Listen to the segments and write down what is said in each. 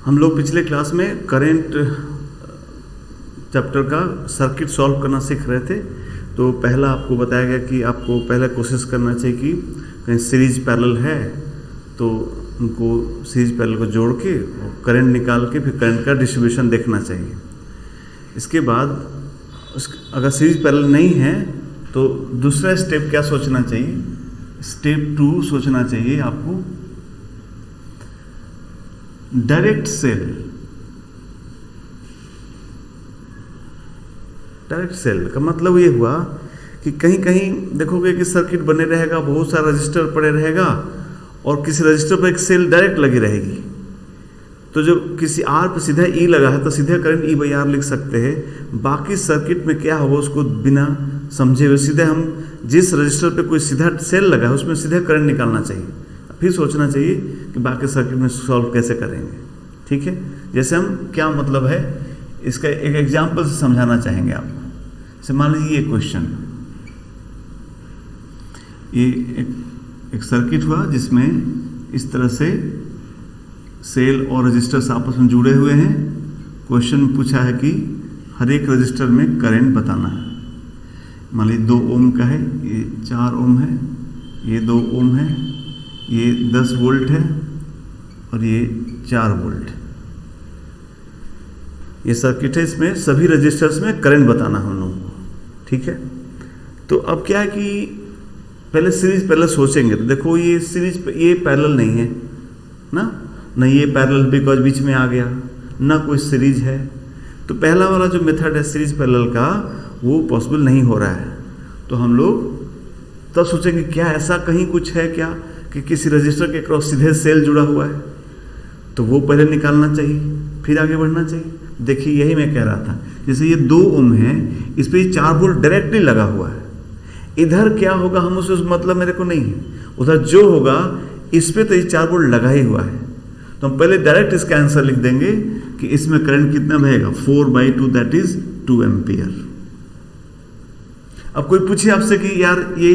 हम लोग पिछले क्लास में करंट चैप्टर का सर्किट सॉल्व करना सीख रहे थे। तो पहला आपको बताया गया कि आपको पहले कोशिश करना चाहिए कि कहीं सीरीज पैरेलल है तो उनको सीरीज पैरेलल को जोड़ के और करंट निकाल के फिर करंट का डिस्ट्रीब्यूशन देखना चाहिए। इसके बाद अगर सीरीज पैरेलल नहीं है तो दूसरा स्टेप क्या सोचना चाहिए? स्टेप 2 सोचना चाहिए आपको डायरेक्ट सेल। डायरेक्ट सेल का मतलब ये हुआ कि कहीं कहीं देखोगे कि सर्किट बने रहेगा, बहुत सारा रजिस्टर पड़े रहेगा और किसी रजिस्टर पर एक सेल डायरेक्ट लगी रहेगी। तो जब किसी आर पर सीधा ई लगा है तो सीधे करंट ई बाई आर लिख सकते हैं। बाकी सर्किट में क्या होगा उसको बिना समझे हुए सीधे हम जिस रजिस्टर पे कोई सीधा सेल लगा है उसमें सीधे करंट निकालना चाहिए। फिर सोचना चाहिए कि बाकी सर्किट में सॉल्व कैसे करेंगे। ठीक है, जैसे हम क्या मतलब है इसका एक एग्जाम्पल से समझाना चाहेंगे आपको। जैसे मान लीजिए ये क्वेश्चन, ये एक सर्किट हुआ जिसमें इस तरह से सेल और रजिस्टर्स आपस में जुड़े हुए हैं। क्वेश्चन में पूछा है कि हर एक रजिस्टर में करंट बताना है। मान लीजिए 2 ओम का है, ये 4 ओम है, ये 2 ओम है, ये 10 वोल्ट है और ये 4 वोल्ट। ये सर्किट है, इसमें सभी रजिस्टर्स में करंट बताना हम लोगों को। ठीक है, तो अब क्या है कि पहले सीरीज पैरेलल सोचेंगे तो देखो ये सीरीज ये पैरेलल नहीं है ना ये पैरेलल बिकॉज बीच में आ गया, ना कोई सीरीज है। तो पहला वाला जो मेथड है सीरीज पैरेलल का वो पॉसिबल नहीं हो रहा है। तो हम लोग तब सोचेंगे क्या ऐसा कहीं कुछ है क्या कि किसी रजिस्टर के क्रॉस सीधे सेल जुड़ा हुआ है, तो वो पहले निकालना चाहिए फिर आगे बढ़ना चाहिए। देखिए यही मैं कह रहा था, जैसे ये 2 ओम है, इस पर 4 वोल्ट डायरेक्टली लगा हुआ है। इधर क्या होगा हम उसे मतलब मेरे को नहीं है, उधर जो होगा इस पे तो ये 4 वोल्ट लगा ही हुआ है। तो हम पहले डायरेक्ट इसका आंसर लिख देंगे कि इसमें करंट कितना बहेगा 4/2 दैट इज 2 एम्पियर। अब कोई पूछे आपसे कि यार ये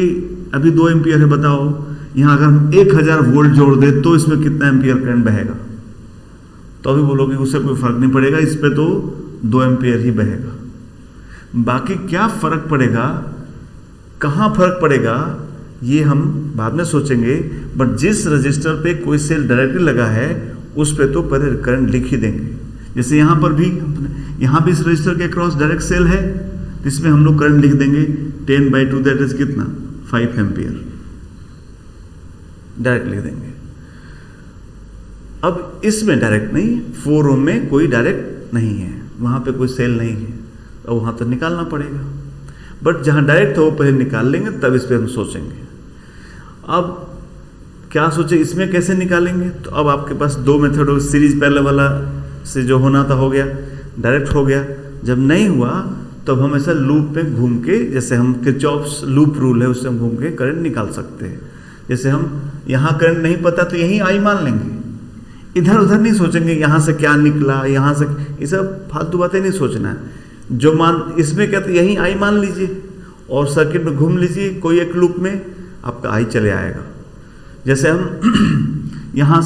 अभी 2 एम्पियर है, बताओ यहां अगर हम 1000 वोल्ट जोड़ दे तो इसमें कितना एम्पियर करंट बहेगा? तो अभी बोलोगे उससे कोई फर्क नहीं पड़ेगा, इस पे तो 2 एम्पियर ही बहेगा। बाकी क्या फर्क पड़ेगा, कहां फर्क पड़ेगा ये हम बाद में सोचेंगे। बट जिस रजिस्टर पे कोई सेल डायरेक्टली लगा है उस पे तो पहले करंट लिख ही देंगे। जैसे यहां पर भी, यहां भी इस रजिस्टर के क्रॉस डायरेक्ट सेल है, इसमें हम लोग करंट लिख देंगे 10/2 दैट इज कितना 5 एम्पियर डायरेक्ट लिख देंगे। अब इसमें डायरेक्ट नहीं, 4 ओम में कोई डायरेक्ट नहीं है, वहां पे कोई सेल नहीं है, तो वहां तो निकालना पड़ेगा। बट जहां डायरेक्ट हो पहले निकाल लेंगे, तब इस पर हम सोचेंगे। अब क्या सोचे इसमें कैसे निकालेंगे? तो अब आपके पास 2 मेथड हो, सीरीज पैरेलल वाला से जो होना था हो गया, डायरेक्ट हो गया। जब नहीं हुआ तो हम ऐसा लूप पे घूम के, जैसे हम किरचॉफ्स लूप रूल है उससे हम घूम के करंट निकाल सकते हैं। जैसे हम यहाँ करंट नहीं पता तो यहीं आई मान लेंगे, इधर उधर नहीं सोचेंगे यहाँ से क्या निकला, यहाँ से, ये सब फालतू बातें नहीं सोचना है। जो मान इसमें क्या, तो यहीं आई मान लीजिए और सर्किट में घूम लीजिए, कोई एक लूप में आपका आई चले आएगा। जैसे हम यहाँ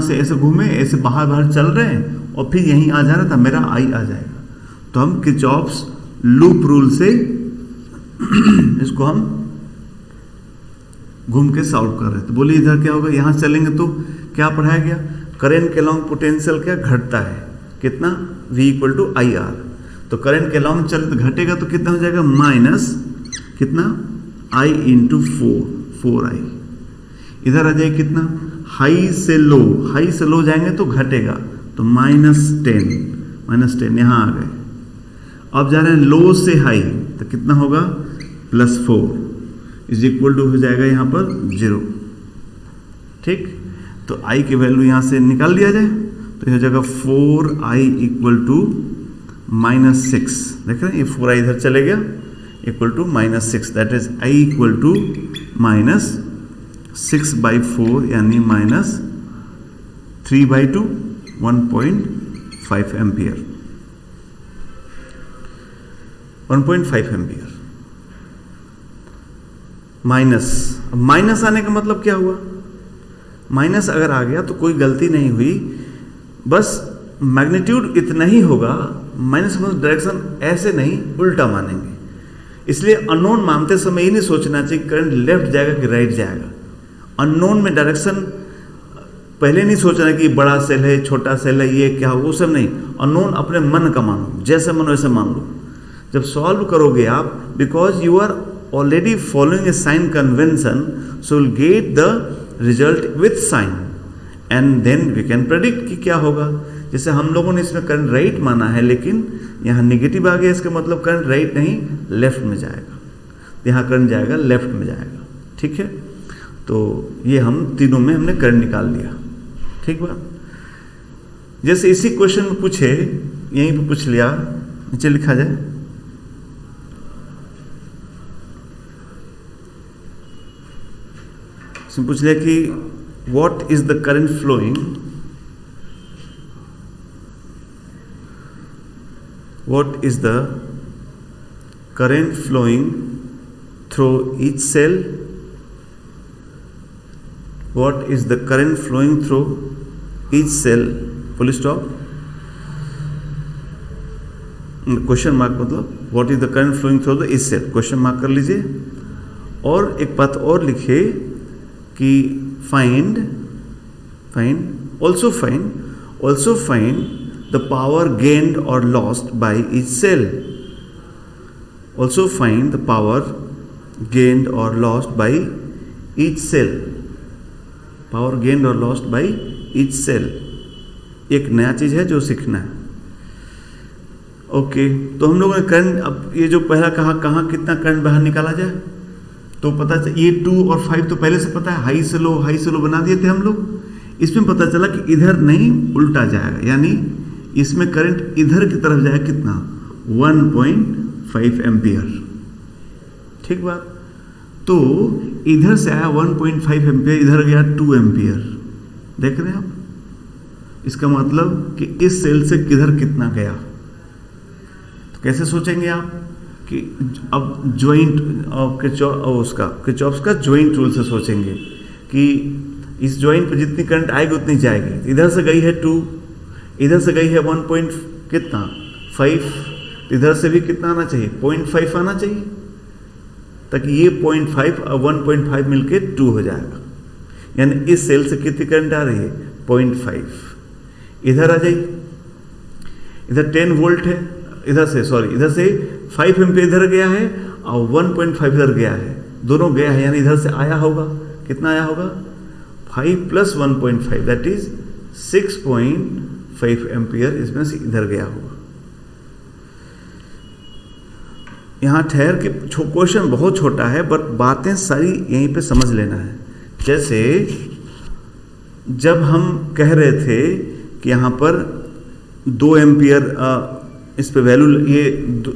से ऐसे घूमे, ऐसे बाहर बाहर चल रहे हैं और फिर यहीं आ जा रहा था, मेरा आई आ जाएगा। तो हम किरचॉफ्स लूप रूल से इसको हम घूम के सॉल्व कर रहे थे। बोलिए इधर क्या होगा, यहाँ चलेंगे तो क्या पढ़ाया गया, करंट के लॉन्ग पोटेंशियल क्या घटता है, कितना V = IR। तो करंट के लॉन्ग चले तो घटेगा तो कितना हो जाएगा माइनस कितना I × 4I। इधर आ जाए कितना, हाई से लो जाएंगे तो घटेगा, तो -10 यहाँ आ गए। अब जा रहे हैं लो से हाई तो कितना होगा +4 = हो जाएगा यहाँ पर 0। ठीक, तो I की वैल्यू यहाँ से निकाल लिया जाए तो हो जाएगा 4I = -6। देख रहे हैं ये 4I इधर चले गया, = -6 दैट इज I = -6/4 यानी -3/2 1.5 एम्पियर 1.5 एम्पियर माइनस आने का मतलब क्या हुआ, माइनस अगर आ गया तो कोई गलती नहीं हुई, बस मैग्नीट्यूड इतना ही होगा, माइनस डायरेक्शन ऐसे नहीं, उल्टा मानेंगे। इसलिए अननोन मानते समय ये नहीं सोचना चाहिए करंट लेफ्ट जाएगा कि राइट जाएगा। अननोन में डायरेक्शन पहले नहीं सोचना कि बड़ा सेल है, छोटा सेल है, ये क्या हो, वो सब नहीं। अननोन अपने मन का मानो, जैसे मन वैसे मान लो। जब सॉल्व करोगे आप, because you are already following a sign convention, so will get the result with sign and then we can predict कि क्या होगा। जैसे हम लोगों ने इसमें करंट राइट माना है, लेकिन यहाँ नेगेटिव आ गया, इसका मतलब करंट राइट नहीं लेफ्ट में जाएगा, यहाँ करंट जाएगा लेफ्ट में जाएगा। ठीक है, तो ये हम तीनों में हमने करंट निकाल लिया। ठीक बात। जैसे इसी क्वेश्चन में पूछे, यहीं पे पूछ लिया, नीचे लिखा जाए, इसमें पूछ लिया कि what is the current flowing, what is the current flowing through each cell, what is the current flowing through each cell, full stop, question mark, मतलब what is the current flowing through the each cell, question mark कर लीजिए। और एक बात और लिखे कि find also find the power gained or lost by each cell. Also find the power gained or lost by each cell. Power gained or lost by each cell. एक नया चीज है जो सीखना है। ओके, तो हम लोगों ने करंट, अब ये जो पहला कहा कहाँ कितना करंट बाहर निकाला जाए, तो पता चला ये 2 और 5 तो पहले से पता है, हाई से लो बना दिए थे हम लोग। इसमें पता चला कि इधर नहीं उल्टा जाएगा, यानी इसमें करंट इधर की तरफ जाएगा कितना, 1.5 एम्पियर। ठीक बात। तो इधर से आया 1.5 एम्पियर, इधर गया 2 एम्पियर। देख रहे हैं आप, इसका मतलब कि इस सेल से किधर कितना गया। तो कैसे सोचेंगे आप कि अब ज्वाइंट किरचॉफ का ज्वाइंट रूल से सोचेंगे कि इस ज्वाइंट पर जितनी करंट आएगी उतनी जाएगी। इधर से गई है 2, इधर से गई है 1. कितना 5, इधर से भी कितना आना चाहिए, 0.5 आना चाहिए, ताकि ये 0.5 और 1.5 मिलके 2 हो जाएगा। यानी इस सेल से कितनी करंट आ रही है, 0.5। इधर आ जाइए, इधर 10 वोल्ट है, इधर से 5 एम्पियर इधर गया है और 1.5 इधर गया है, दोनों गया है, यानी इधर से आया होगा, कितना आया होगा, 5 + 1.5 दैट इज 6.5 एम्पियर इसमें से इधर गया होगा। यहां ठहर के, क्वेश्चन बहुत छोटा है बट बातें सारी यहीं पे समझ लेना है। जैसे जब हम कह रहे थे कि यहां पर 2 एम्पियर इस पे वैल्यू, ये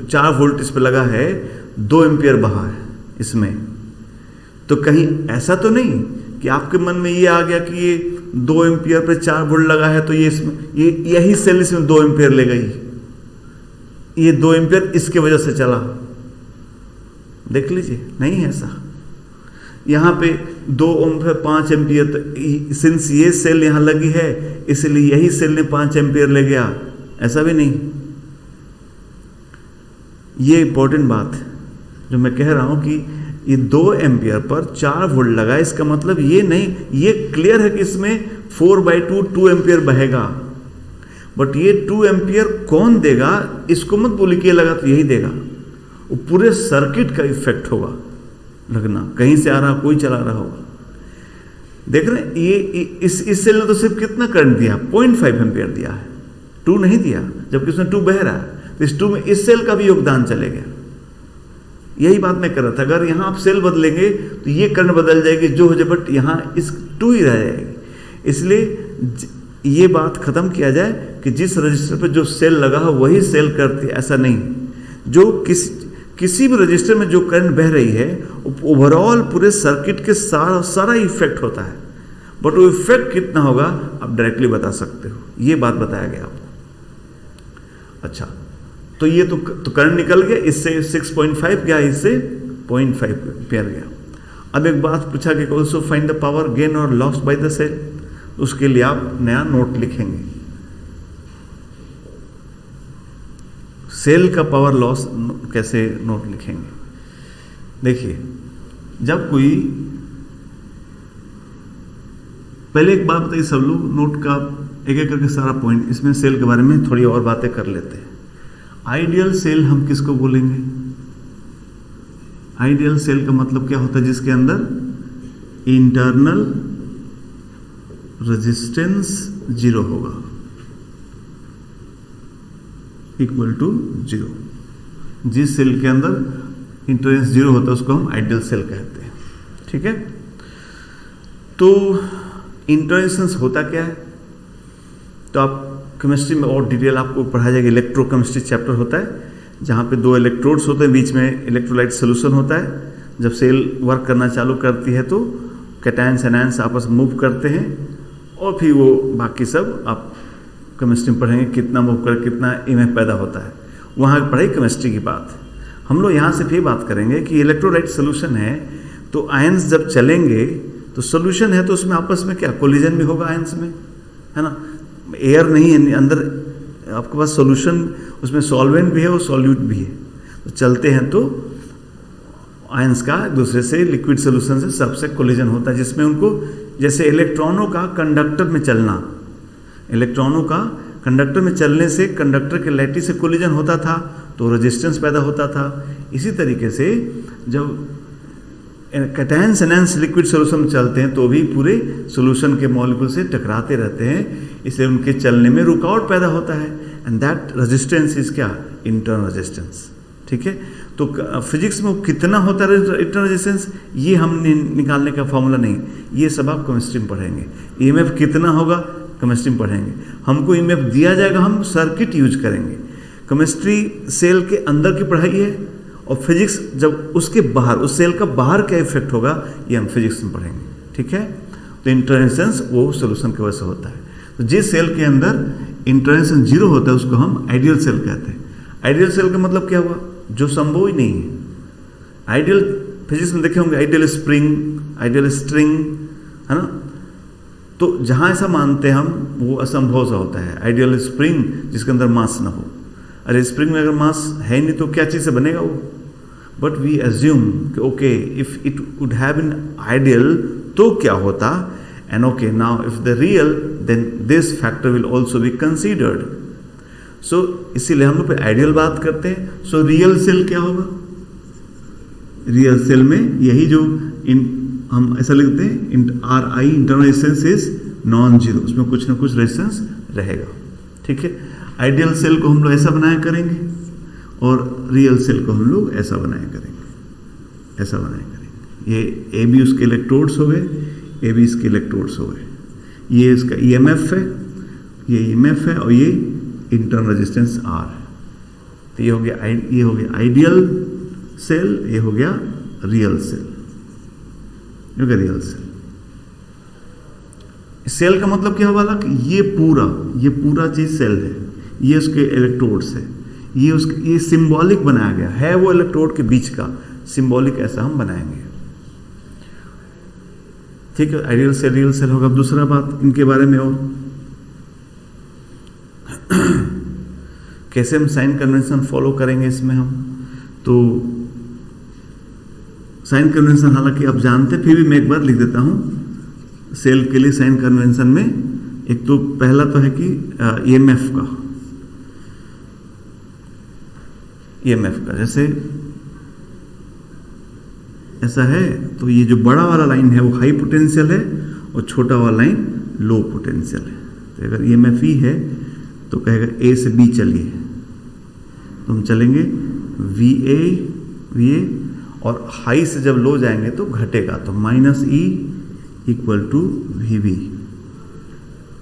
4 वोल्ट इस पे लगा है, 2 एम्पियर बहा है इसमें, तो कहीं ऐसा तो नहीं कि आपके मन में ये आ गया कि ये 2 एम्पियर पे 4 वोल्ट लगा है तो ये इसमें यही सेल इसमें 2 एम्पियर ले गई, ये 2 एम्पियर इसके वजह से चला। देख लीजिए, नहीं ऐसा। यहाँ पे 2 ओम पे 5 एम्पियर, तो सिंस ये सेल यहाँ लगी है इसलिए यही सेल ने 5 एम्पियर ले गया, ऐसा भी नहीं। ये इंपॉर्टेंट बात है जो मैं कह रहा हूं कि ये 2 एम्पियर पर 4 वोल्ट लगा, इसका मतलब ये नहीं, ये क्लियर है कि इसमें 4/2 2 एम्पियर बहेगा, बट ये 2 एम्पियर कौन देगा, इसको मत बोली कि ये लगा तो यही देगा, वो पूरे सर्किट का इफेक्ट होगा लगना, कहीं से आ रहा कोई चला रहा होगा। देख रहे हैं, ये इस सेल ने तो सिर्फ कितना करंट दिया, 0.5 एम्पियर दिया है, 2 नहीं दिया, जबकि उसमें 2 बह रहा है, तो इस 2 में इस सेल का भी योगदान चलेगा। यही बात मैं कर रहा था, अगर यहां आप सेल बदलेंगे तो ये करंट बदल जाएगी जो हो जाए, बट यहां इस 2 ही रह जाएगी। इसलिए ये बात खत्म किया जाए कि जिस रजिस्टर पे जो सेल लगा हो वही सेल करती है, ऐसा नहीं। जो किसी भी रजिस्टर में जो करंट बह रही है ओवरऑल पूरे सर्किट के सारा इफेक्ट होता है, बट वो इफेक्ट कितना होगा आप डायरेक्टली बता सकते हो, ये बात बताया गया आपको। अच्छा, तो ये तो करंट निकल गया, इससे 6.5 गया, इससे 0.5 एम्पियर गया। अब एक बात पूछा कि also find the power gain और लॉस्ट बाय द सेल, उसके लिए आप नया नोट लिखेंगे। सेल का पावर लॉस कैसे नोट लिखेंगे? देखिए, जब कोई, पहले एक बात बताइए सब लोग, नोट का एक एक करके सारा पॉइंट, इसमें सेल के बारे में थोड़ी और बातें कर लेते हैं। आइडियल सेल हम किसको बोलेंगे? आइडियल सेल का मतलब क्या होता है? जिसके अंदर इंटरनल रेजिस्टेंस 0 होगा, इक्वल टू 0। जिस सेल के अंदर इंटरनेस 0 होता है उसको हम आइडियल सेल कहते हैं। ठीक है, तो इंटरेंसेंस होता क्या है? तो आप केमिस्ट्री में और डिटेल आपको पढ़ाया जाएगा। इलेक्ट्रोकेमिस्ट्री चैप्टर होता है जहाँ पे 2 इलेक्ट्रोड्स होते हैं, बीच में इलेक्ट्रोलाइट सोल्यूशन होता है। जब सेल वर्क करना चालू करती है तो कैटायंस एनायंस आपस में मूव करते हैं, और फिर वो बाकी सब आप केमिस्ट्री में पढ़ेंगे, कितना मूव कर कितना ईएमएफ पैदा होता है, वहाँ पढ़ाई केमिस्ट्री की बात। हम लोग यहाँ से फिर बात करेंगे कि इलेक्ट्रोलाइट सोल्यूशन है तो आयंस जब चलेंगे तो सोल्यूशन है तो उसमें आपस में क्या कोलिजन भी होगा आयंस में, है ना। एयर नहीं है अंदर, आपके पास सोल्यूशन, उसमें सॉल्वेंट भी है और सॉल्यूट भी है, तो चलते हैं तो आयंस का दूसरे से लिक्विड सोल्यूशन से सबसे कोलिजन होता है, जिसमें उनको जैसे इलेक्ट्रॉनों का कंडक्टर में चलना, इलेक्ट्रॉनों का कंडक्टर में चलने से कंडक्टर के लैटिस से कोलिजन होता था तो रेजिस्टेंस पैदा होता था। इसी तरीके से जब कैटायंस एनायंस लिक्विड सोल्यूशन में चलते हैं तो भी पूरे सोल्यूशन के मॉलिक्यूल से टकराते रहते हैं, इसलिए उनके चलने में रुकावट पैदा होता है, एंड दैट रेजिस्टेंस इज क्या? Internal resistance. ठीक है, तो फिजिक्स में कितना होता है इंटरनल रेजिस्टेंस, ये हम निकालने का फॉर्मूला नहीं, ये सब आप केमिस्ट्री में पढ़ेंगे। ईएमएफ कितना होगा केमिस्ट्री में पढ़ेंगे। हमको ईएमएफ दिया जाएगा, हम सर्किट यूज करेंगे। केमिस्ट्री सेल के अंदर की पढ़ाई है, और फिजिक्स जब उसके बाहर, उस सेल का बाहर क्या इफेक्ट होगा, ये हम फिजिक्स में पढ़ेंगे। ठीक है, तो इंटरेंसेंस वो सोल्यूशन की वजह से होता है। तो जिस सेल के अंदर इंटरेंसेंस 0 होता है उसको हम आइडियल सेल कहते हैं। आइडियल सेल का मतलब क्या हुआ? जो संभव ही नहीं है। आइडियल फिजिक्स में देखे होंगे आइडियल स्प्रिंग, आइडियल स्ट्रिंग, है ना। तो जहां ऐसा मानते हैं हम, वो असंभव सा होता है। आइडियल स्प्रिंग जिसके अंदर मास ना हो, अरे स्प्रिंग में अगर मास है नहीं तो क्या चीज़ से बनेगा वो? बट वी एज्यूम कि okay if it would have been ideal तो क्या होता, and okay now if the real then this factor will also be considered. So इसीलिए हम लोग पे आइडियल बात करते हैं। सो रियल सेल क्या होगा? रियल सेल में यही जो हम ऐसा लिखते हैं RI internal resistance is non zero, उसमें कुछ ना कुछ रेजिस्टेंस रहेगा। ठीक है, आइडियल सेल को हम लोग ऐसा बनाया करेंगे और रियल सेल को हम लोग ऐसा बनाया करेंगे, ऐसा बनाया करेंगे। ये AB उसके इलेक्ट्रोड्स हो गए, AB इसके इलेक्ट्रोड्स हो गए, ये इसका EMF है, ये EMF है, और ये इंटरनल रेजिस्टेंस R है। तो ये हो गया आइडियल सेल, ये हो गया रियल सेल, ये हो गया रियल सेल। सेल का मतलब क्या हुआ कि ये पूरा चीज सेल है, ये उसके इलेक्ट्रोड्स है, ये सिंबॉलिक बनाया गया है, वो इलेक्ट्रोड के बीच का सिंबॉलिक ऐसा हम बनाएंगे। ठीक है, आइडियल सेल रियल सेल होगा। दूसरा बात इनके बारे में, और कैसे हम साइन कन्वेंशन फॉलो करेंगे इसमें हम, तो साइन कन्वेंशन हालांकि आप जानते, फिर भी मैं एक बार लिख देता हूं सेल के लिए। साइन कन्वेंशन में एक तो पहला तो है कि EMF का जैसे ऐसा है, तो ये जो बड़ा वाला लाइन है वो हाई पोटेंशियल है और छोटा वाला लाइन लो पोटेंशियल है। तो अगर EMF E है तो कहेगा A से B चलिए, तो हम चलेंगे VA, और हाई से जब लो जाएंगे तो घटेगा, तो -E इक्वल टू VB।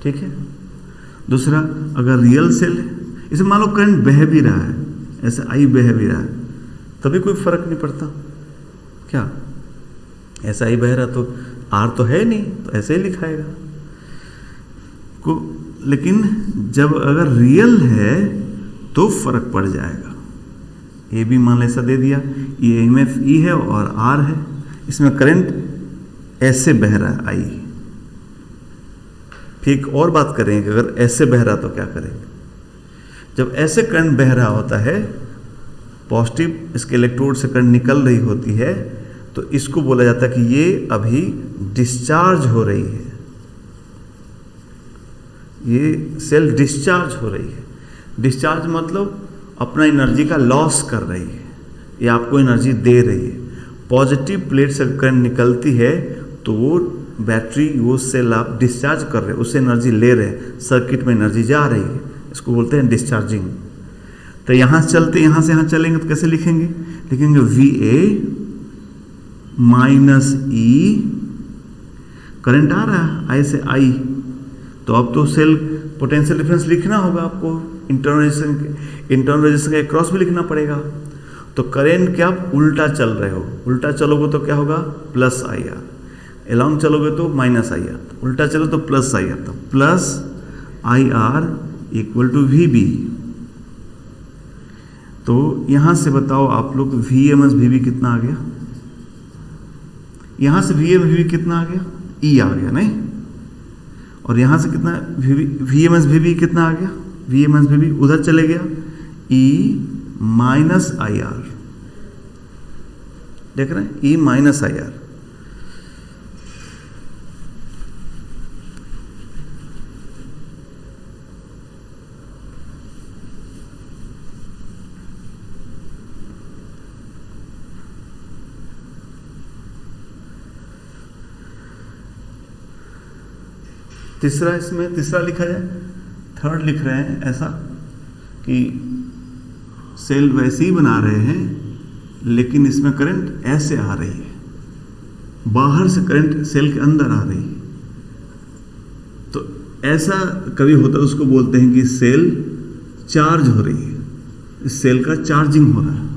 ठीक है। दूसरा, अगर रियल सेल है, इसे मान लो करंट बह भी रहा है, ऐसे I बह भी रहा है, तभी कोई फर्क नहीं पड़ता क्या? ऐसा ही बह रहा तो R तो है नहीं, तो ऐसे ही लिखाएगा को। लेकिन जब अगर रियल है तो फर्क पड़ जाएगा। ये भी मान ऐसा दे दिया, ये EMF E है और R है, इसमें करंट ऐसे बह रहा है I। फिर एक और बात करेंगे कि अगर ऐसे बह रहा तो क्या करेंगे? जब ऐसे करंट बह रहा होता है, पॉजिटिव इसके इलेक्ट्रोड से करंट निकल रही होती है, तो इसको बोला जाता है कि ये अभी डिस्चार्ज हो रही है, ये सेल डिस्चार्ज हो रही है। डिस्चार्ज मतलब अपना एनर्जी का लॉस कर रही है, ये आपको एनर्जी दे रही है। पॉजिटिव प्लेट से करंट निकलती है तो वो बैटरी, वो सेल आप डिस्चार्ज कर रहे हैं, उससे एनर्जी ले रहे हैं, सर्किट में एनर्जी जा रही है, इसको बोलते हैं डिस्चार्जिंग। तो यहाँ से चलते, यहाँ से यहाँ चलेंगे तो कैसे लिखेंगे? लिखेंगे VA माइनस E, करंट आ रहा है I से I, तो अब तो सेल पोटेंशियल डिफरेंस लिखना होगा आपको, इंटरनल रेजिस्टेंस के क्रॉस भी लिखना पड़ेगा। तो करंट के आप उल्टा चल रहे हो, उल्टा चलोगे तो क्या होगा? प्लस IR, अलॉन्ग चलोगे तो माइनस IR, उल्टा चलो तो प्लस IR, तो plus IR equal to VB। तो यहां से बताओ आप लोग VMS VB कितना आ गया? यहां से VMS VB कितना आ गया? E आ गया नहीं? और यहां से कितना VMS VB कितना आ गया? VMS VB उधर चले गया, E माइनस IR, देख रहे हैं? E minus IR। तीसरा, इसमें तीसरा लिखा जाए, थर्ड लिख रहे हैं ऐसा कि सेल वैसे ही बना रहे हैं लेकिन इसमें करंट ऐसे आ रही है, बाहर से करंट सेल के अंदर आ रही है। तो ऐसा कभी होता है, उसको बोलते हैं कि सेल चार्ज हो रही है, इस सेल का चार्जिंग हो रहा है,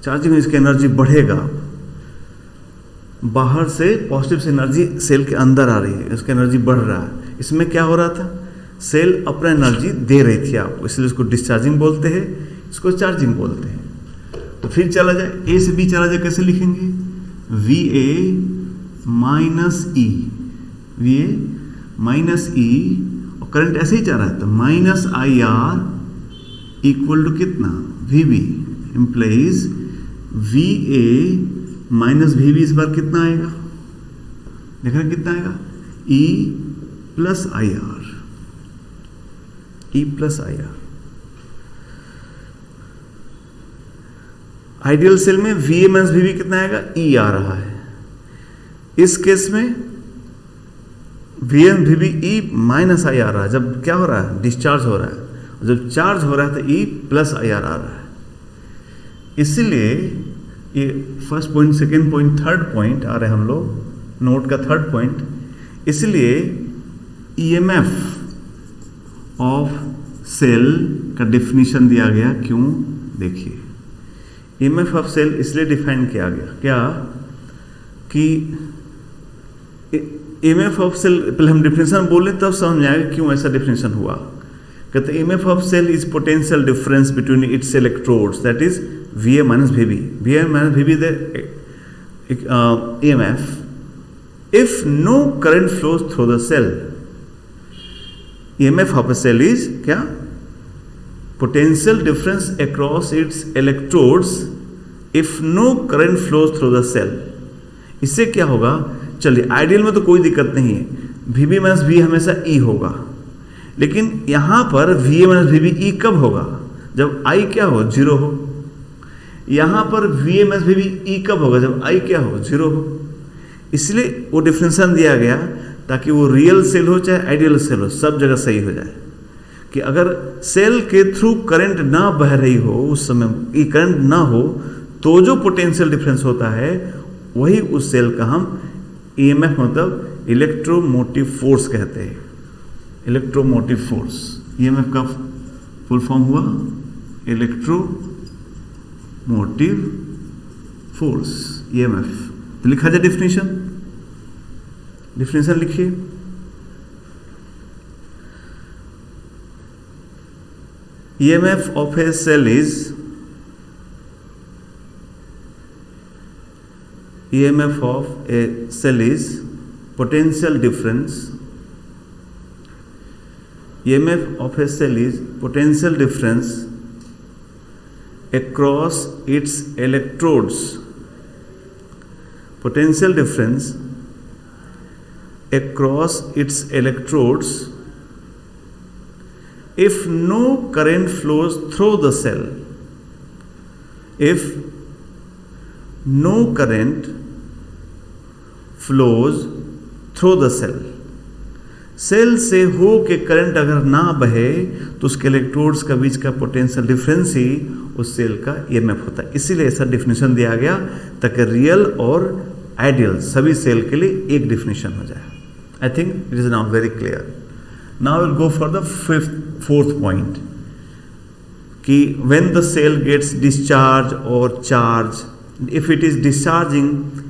चार्जिंग में इसकी एनर्जी बढ़ेगा, बाहर से पॉजिटिव से एनर्जी सेल के अंदर आ रही है, इसका एनर्जी बढ़ रहा है। इसमें क्या हो रहा था? सेल अपना एनर्जी दे रही थी आपको, इसलिए इसको डिस्चार्जिंग बोलते हैं, इसको चार्जिंग बोलते हैं। तो फिर चला जाए, ए से बी चला जाए, कैसे लिखेंगे? VA minus E, VA minus E, और करंट ऐसे ही जा रहा है, तो माइनस IR इक्वल टू कितना? VB, implies VA minus VB इस बार कितना आएगा? देख रहे कितना आएगा? E plus IR, E plus IR। Ideal cell में VA माइनस VB कितना आएगा? E आ रहा है। इस केस में VA VB E minus I आ रहा है, जब क्या हो रहा है? डिस्चार्ज हो रहा है। जब चार्ज हो रहा है तो E प्लस IR आ रहा है। इसलिए ये first point, second point, third point आ रहे हैं हम लोग, नोट का थर्ड पॉइंट। इसलिए EMF ऑफ सेल का डिफिनीशन दिया गया। क्यों? देखिए, EMF ऑफ सेल इसलिए डिफाइन किया गया क्या कि EMF ऑफ सेल, पहले हम डिफिनेशन बोले तब समझ में आएगा क्यों ऐसा डिफिनेशन हुआ। कहते EMF of cell is potential difference between its electrodes, that is VA minus VB. VA minus VB is the EMF if no current flows through the cell. EMF of a cell is क्या? Potential difference across its electrodes if no current flows through the cell. इससे क्या होगा? चलिए, ideal में तो कोई दिक्कत नहीं है, VB minus V हमेशा E होगा, लेकिन यहां पर VA minus VB E कब होगा? जब I क्या हो? 0 हो। यहां पर VA माइनस VB E कब होगा? जब I क्या हो? 0 हो। इसलिए वो डिफरेंशिएशन दिया गया ताकि वो रियल सेल हो चाहे आइडियल सेल हो, सब जगह सही हो जाए। कि अगर सेल के थ्रू करंट ना बह रही हो, उस समय ये करंट ना हो, तो जो पोटेंशियल डिफरेंस होता है वही उस सेल का हम EMF मतलब इलेक्ट्रोमोटिव फोर्स कहते हैं। इलेक्ट्रोमोटिव फोर्स, EMF का फुल फॉर्म हुआ इलेक्ट्रो मोटिव फोर्स, EMF। तो लिखा जाए डिफिनेशन, डिफिनेशन लिखिए। EMF of a cell is EMF of a cell is potential difference EMF of a cell is potential difference across its electrodes. Potential difference across its electrodes if no current flows through the cell. If no current flows through the cell. Cell से हो के current अगर ना बहे तो उसके electrodes का बीच का पोटेंशियल डिफरेंस ही उस सेल का ईएमएफ होता है। इसीलिए ऐसा डिफिनेशन दिया गया ताकि रियल और आइडियल सभी सेल के लिए एक डिफिनेशन हो जाए। I think it is now very clear. Now will go for the fourth point कि when the cell gets discharge और charge, if it is discharging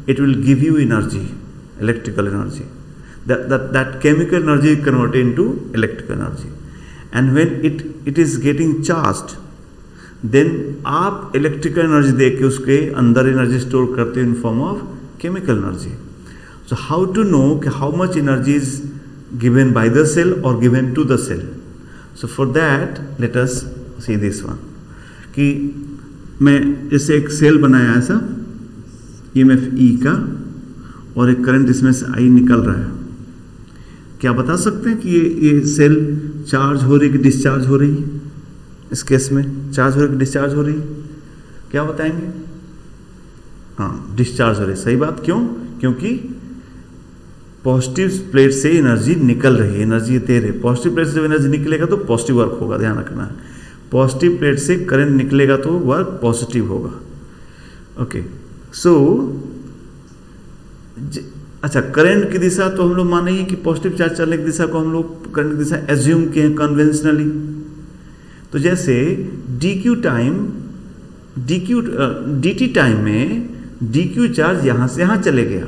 it will give you energy, electrical energy. That chemical energy is converted into electrical energy. And when it is getting charged, then आप electrical energy दे के उसके अंदर energy store करते हो in form of chemical energy. So how to know how much energy is given by the cell or given to the cell? So for that let us see this one. कि मैं जैसे एक cell बनाया ऐसा EMF E का और एक current इसमें से आई निकल रहा है। क्या बता सकते हैं कि ये सेल चार्ज हो रही है कि डिस्चार्ज हो रही है? इस केस में चार्ज हो रही है कि डिस्चार्ज हो रही है? क्या बताएंगे? हाँ, डिस्चार्ज हो रही है। सही बात। क्यों? क्योंकि पॉजिटिव प्लेट से एनर्जी निकल रही है, एनर्जी दे रही है। पॉजिटिव प्लेट से जब एनर्जी निकलेगा तो पॉजिटिव वर्क होगा, ध्यान रखना है। पॉजिटिव प्लेट से करंट निकलेगा तो वर्क पॉजिटिव होगा। ओके, सो अच्छा, करंट की दिशा तो हम लोग मानेंगे कि पॉजिटिव चार्ज चलने की दिशा को हम लोग करंट की दिशा एज्यूम किए हैं कन्वेंशनली। तो जैसे डी टी टाइम में डी क्यू चार्ज यहां से यहां चले गया।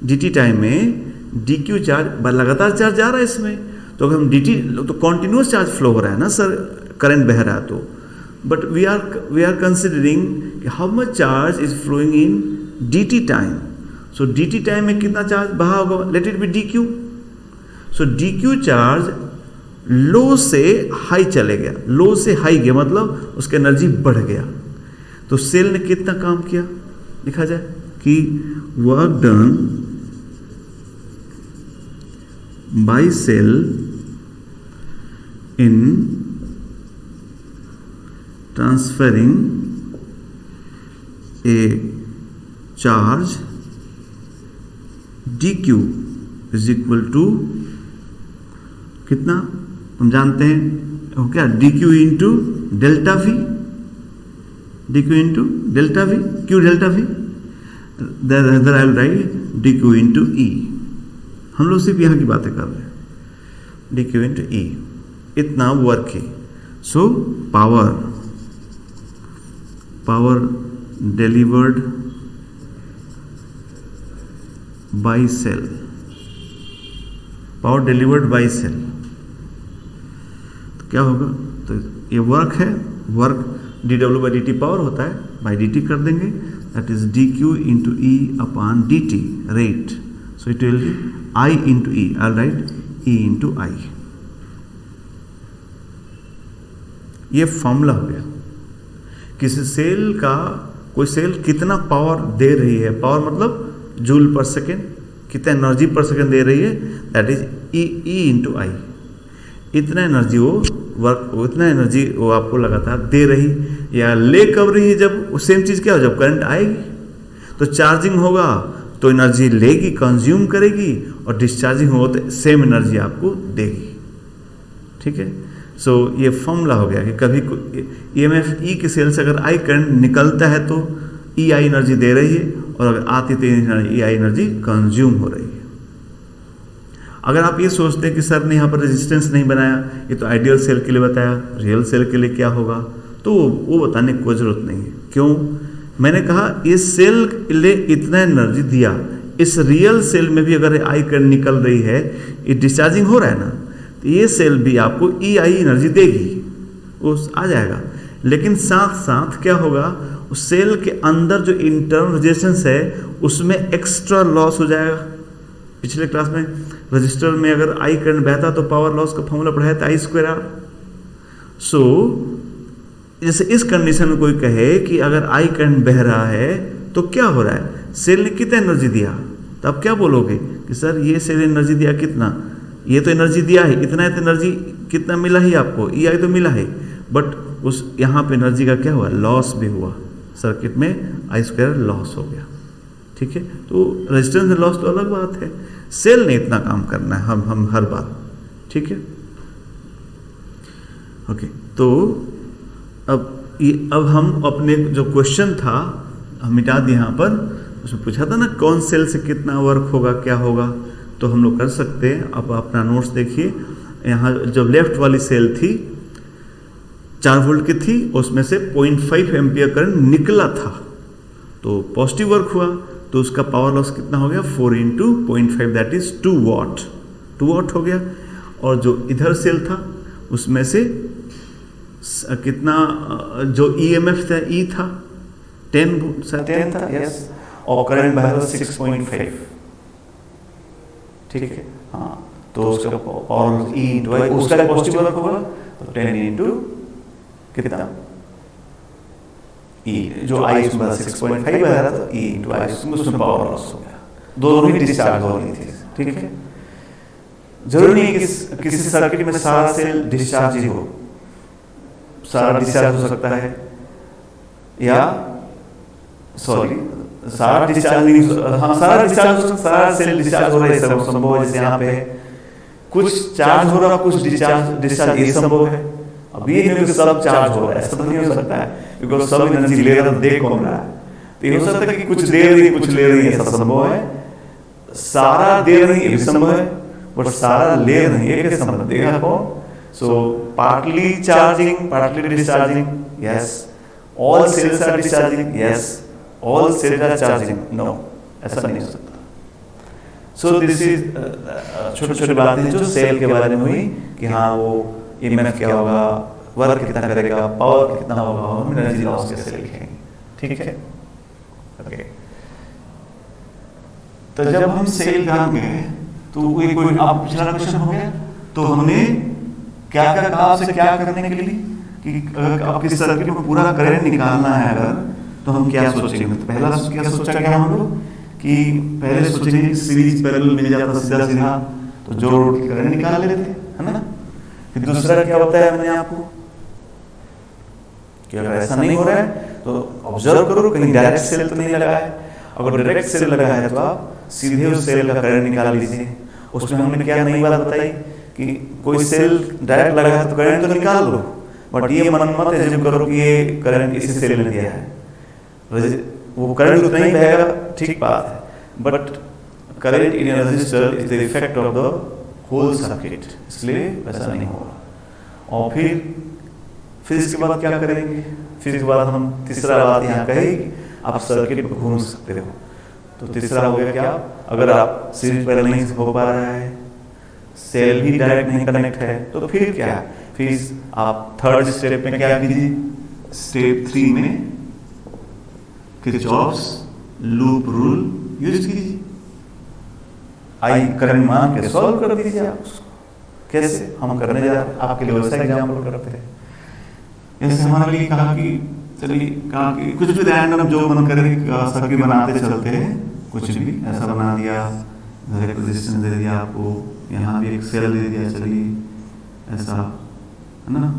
डी टी टाइम में डी क्यू चार्ज लगातार चार्ज जा रहा है इसमें, तो अगर हम डी टी तो कॉन्टिन्यूस चार्ज फ्लो हो रहा है ना सर, करंट बह रहा है तो। But we are considering how much charge is flowing in D T time. So D T time में कितना चार्ज बहा होगा? Let it be D Q. So D Q charge low से हाई चले गया, लो से हाई गया मतलब उसका एनर्जी बढ़ गया। तो सेल ने कितना काम किया लिखा जाए कि work done by cell in transferring a charge dq is equal to कितना हम जानते हैं क्या? dq into delta V, dq into delta V, Q delta V, I will write dq into E. हम लोग सिर्फ यहाँ की बातें कर रहे हैं, dq इंटू ई, इतना वर्क है। So power delivered by cell, power delivered by cell, तो क्या होगा? तो ये वर्क है, work D W by D T power होता है, बाई डी टी कर देंगे, that is D Q into E upon D T rate. So it will be I into E, I write E into I. ये formula हो गया। किसी cell का, कोई सेल कितना पावर दे रही है, पावर मतलब जूल पर सेकेंड, कितना एनर्जी पर सेकेंड दे रही है, दैट इज ई इंटू आई। इतना एनर्जी वो वर्क, उतना एनर्जी वो आपको लगातार दे रही या ले कब रही है? जब सेम चीज़ क्या हो, जब करंट आएगी तो चार्जिंग होगा तो एनर्जी लेगी, कंज्यूम करेगी, और डिस्चार्जिंग होगा तो सेम एनर्जी आपको देगी। ठीक है, सो ये फॉर्मूला हो गया कि कभी EMF ई के सेल से अगर आई करंट निकलता है तो ई आई एनर्जी दे रही है, और अगर आती तो ई आई एनर्जी कंज्यूम हो रही है। अगर आप ये सोचते हैं कि सर ने यहाँ पर रेजिस्टेंस नहीं बनाया, ये तो आइडियल सेल के लिए बताया, रियल सेल के लिए क्या होगा, तो वो बताने की कोई ज़रूरत नहीं है। क्यों? मैंने कहा इस सेल के लिए इतना एनर्जी दिया, इस रियल सेल में भी अगर आई करंट निकल रही है, ये डिस्चार्जिंग हो रहा है ना, तो ये सेल भी आपको ई आई एनर्जी देगी, वो आ जाएगा। लेकिन साथ साथ क्या होगा, उस सेल के अंदर जो इंटरनल रेजिस्टेंस है उसमें एक्स्ट्रा लॉस हो जाएगा। पिछले क्लास में रजिस्टर में अगर I करंट बहता तो पावर लॉस का फॉर्मूला पढ़ाया था I²R। सो जैसे इस कंडीशन में कोई कहे कि अगर I करंट बह रहा है तो क्या हो रहा है, सेल ने कितना एनर्जी दिया, तो आप क्या बोलोगे कि सर ये सेल एनर्जी दिया कितना, ये तो एनर्जी दिया है इतना है, तो एनर्जी कितना मिला ही आपको, EI तो मिला है, बट उस यहाँ पे एनर्जी का क्या हुआ, लॉस भी हुआ, सर्किट में I² लॉस हो गया। ठीक है, तो रेजिस्टेंस में लॉस तो अलग बात है, सेल ने इतना काम करना है हम हर बार। ठीक है, ओके। तो अब हम अपने जो क्वेश्चन था हम मिटा दिए यहाँ पर, उसमें पूछा था ना कौन सेल से कितना वर्क होगा क्या होगा, तो हम लोग कर सकते हैं। अब अपना नोट्स देखिए, यहाँ जो लेफ्ट वाली सेल थी 4 वोल्ट की थी, उसमें से 0.5 एम्पियर करंट निकला था, तो पॉजिटिव वर्क हुआ, तो उसका पावर लॉस कितना हो गया 4 × 0.5 दैट इज 2 वाट, 2 वाट हो गया। और जो इधर सेल था उसमें से कितना, जो EMF था E था 10 था, यस, और करंट बह रहा 6.5। ठीक है, हाँ, तो उसका पावर E × I, उसका पॉजिटिव वर्क होगा तो 10 × कितना E, जो I उसमें 6.5 बह रहा था, E × I उसमें पावर लॉस हो गया, दोनों ही डिस्चार्ज हो रही थी। ठीक है, जरूरी नहीं कि किसी सर्किट में सारा सेल डिस्चार्ज ही हो, सारा डिस्चार्ज हो सकता है, या सॉरी सारा डिस्चार्ज नहीं, हाँ सारा डिस्चार्ज हो सकता, सारा सेल डिस्चार्ज हो रहा है, सब संभव है। जैसे यहाँ पे कुछ चार्ज हो रहा, कुछ डिस्चार्ज ये संभव है। अब ये नहीं कि सब चार्ज हो रहा है, ऐसा तो नहीं हो सकता है, बिकॉज सब एनर्जी ले रहा है, देख कौन रहा है, तो ये हो सकता है कि कुछ दे रही है कुछ ले रही है, ऐसा संभव है। सारा दे रही है भी संभव है, बट सारा ले रही है कैसे संभव, देगा कौन? So partly charging, partly discharging, yes. All cells are discharging, yes. All cells are charging, no. ऐसा नहीं हो सकता। So this is छोटे-छोटे बातें जो सेल के बारे में हुई कि हाँ वो EMF क्या होगा, वर्क कितना करेगा, पावर कितना होगा, हम एनर्जी लॉस कैसे लिखेंगे। ठीक है, ओके। तो जब हम सेल जान गए तो कोई आप पिछला क्वेश्चन हो गया, तो हमने क्या क्या कहा आपसे क्या करने के लिए कि आपके सर्किट में पूरा करंट निकालना है अगर, तो हम क्या सोचेंगे। तो पहला क्या सोचा गया हम लोग कि पहले सोचेंगे सीरीज पैरेलल मिल जाता सीधा सीधा, तो जोड़ के करंट निकाल लेते, है ना। फिर दूसरा क्या बताया मैंने आपको कि अगर ऐसा नहीं हो रहा है तो ऑब्जर्व करो कहीं डायरेक्ट सेल तो नहीं लगा है। अगर डायरेक्ट सेल लगा है तो आप सीधे उस सेल का करंट निकाल लीजिए। उसमें हमने क्या नई बात बताई कि कोई सेल डायरेक्ट लगा है तो करंट तो निकाल लो, बट ये मन मत एज्यूम करो कि ये करंट इसी सेल ने दिया है, वो करंट उतना ही बहेगा, ठीक बात है, but current in a resistor is the effect of the whole circuit, इसलिए वैसा नहीं होगा। और फिर इसके बाद क्या करेंगे, फिर इसके बाद हम तीसरा बात यहाँ कही आप सर्किट को घूम सकते हो। तो तीसरा हो गया क्या, अगर आप सीरीज पैरेलल नहीं हो पा रहा है, सेल भी डायरेक्ट नहीं कनेक्ट है, तो फिर क्या, फिर आप थर्ड स्टेप में क्या कीजिए, स्टेप 3 में किरचॉफ्स लूप रूल यूज कीजिए। आई करंट मान के सॉल्व कर दीजिए आप उसको। कैसे हम करने जा रहे हैं, आपके लिए वैसा एग्जाम्पल करते हैं। जैसे हमारे लिए कहा कि चलिए कहा कि कुछ भी रैंडम जो मन करे सर्किट बनाते चलते हैं, कुछ भी ऐसा बना दिया, एक रेजिस्टेंस दे दिया आपको, यहाँ भी एक सेल दे दिया, चलिए ऐसा, है ना,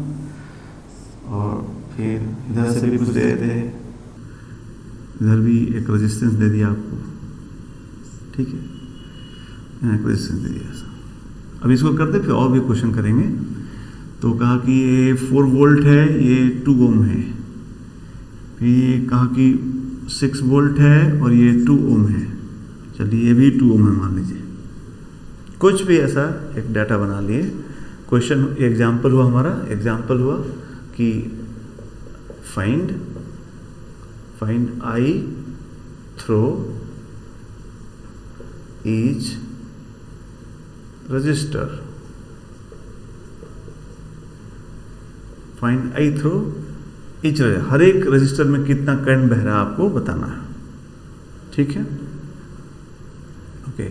और फिर इधर से भी कुछ दे देते हैं, इधर भी एक रेजिस्टेंस दे दिया आपको, ठीक है, यहाँ एक रेजिस्टेंस दे दिया ऐसा। अब इसको करते फिर और भी क्वेश्चन करेंगे। तो कहा कि ये 4 वोल्ट है, ये 2 ओम है, फिर ये कहा कि 6 वोल्ट है और ये 2 ओम है, चलिए ये भी 2 ओम है मान लीजिए, कुछ भी ऐसा एक डाटा बना लिए। क्वेश्चन एग्जाम्पल हुआ हमारा, एग्जाम्पल हुआ कि find I through each resistor, find I through each resistor, हर एक रजिस्टर में कितना करंट बह रहा है आपको बताना है, ठीक है, ओके।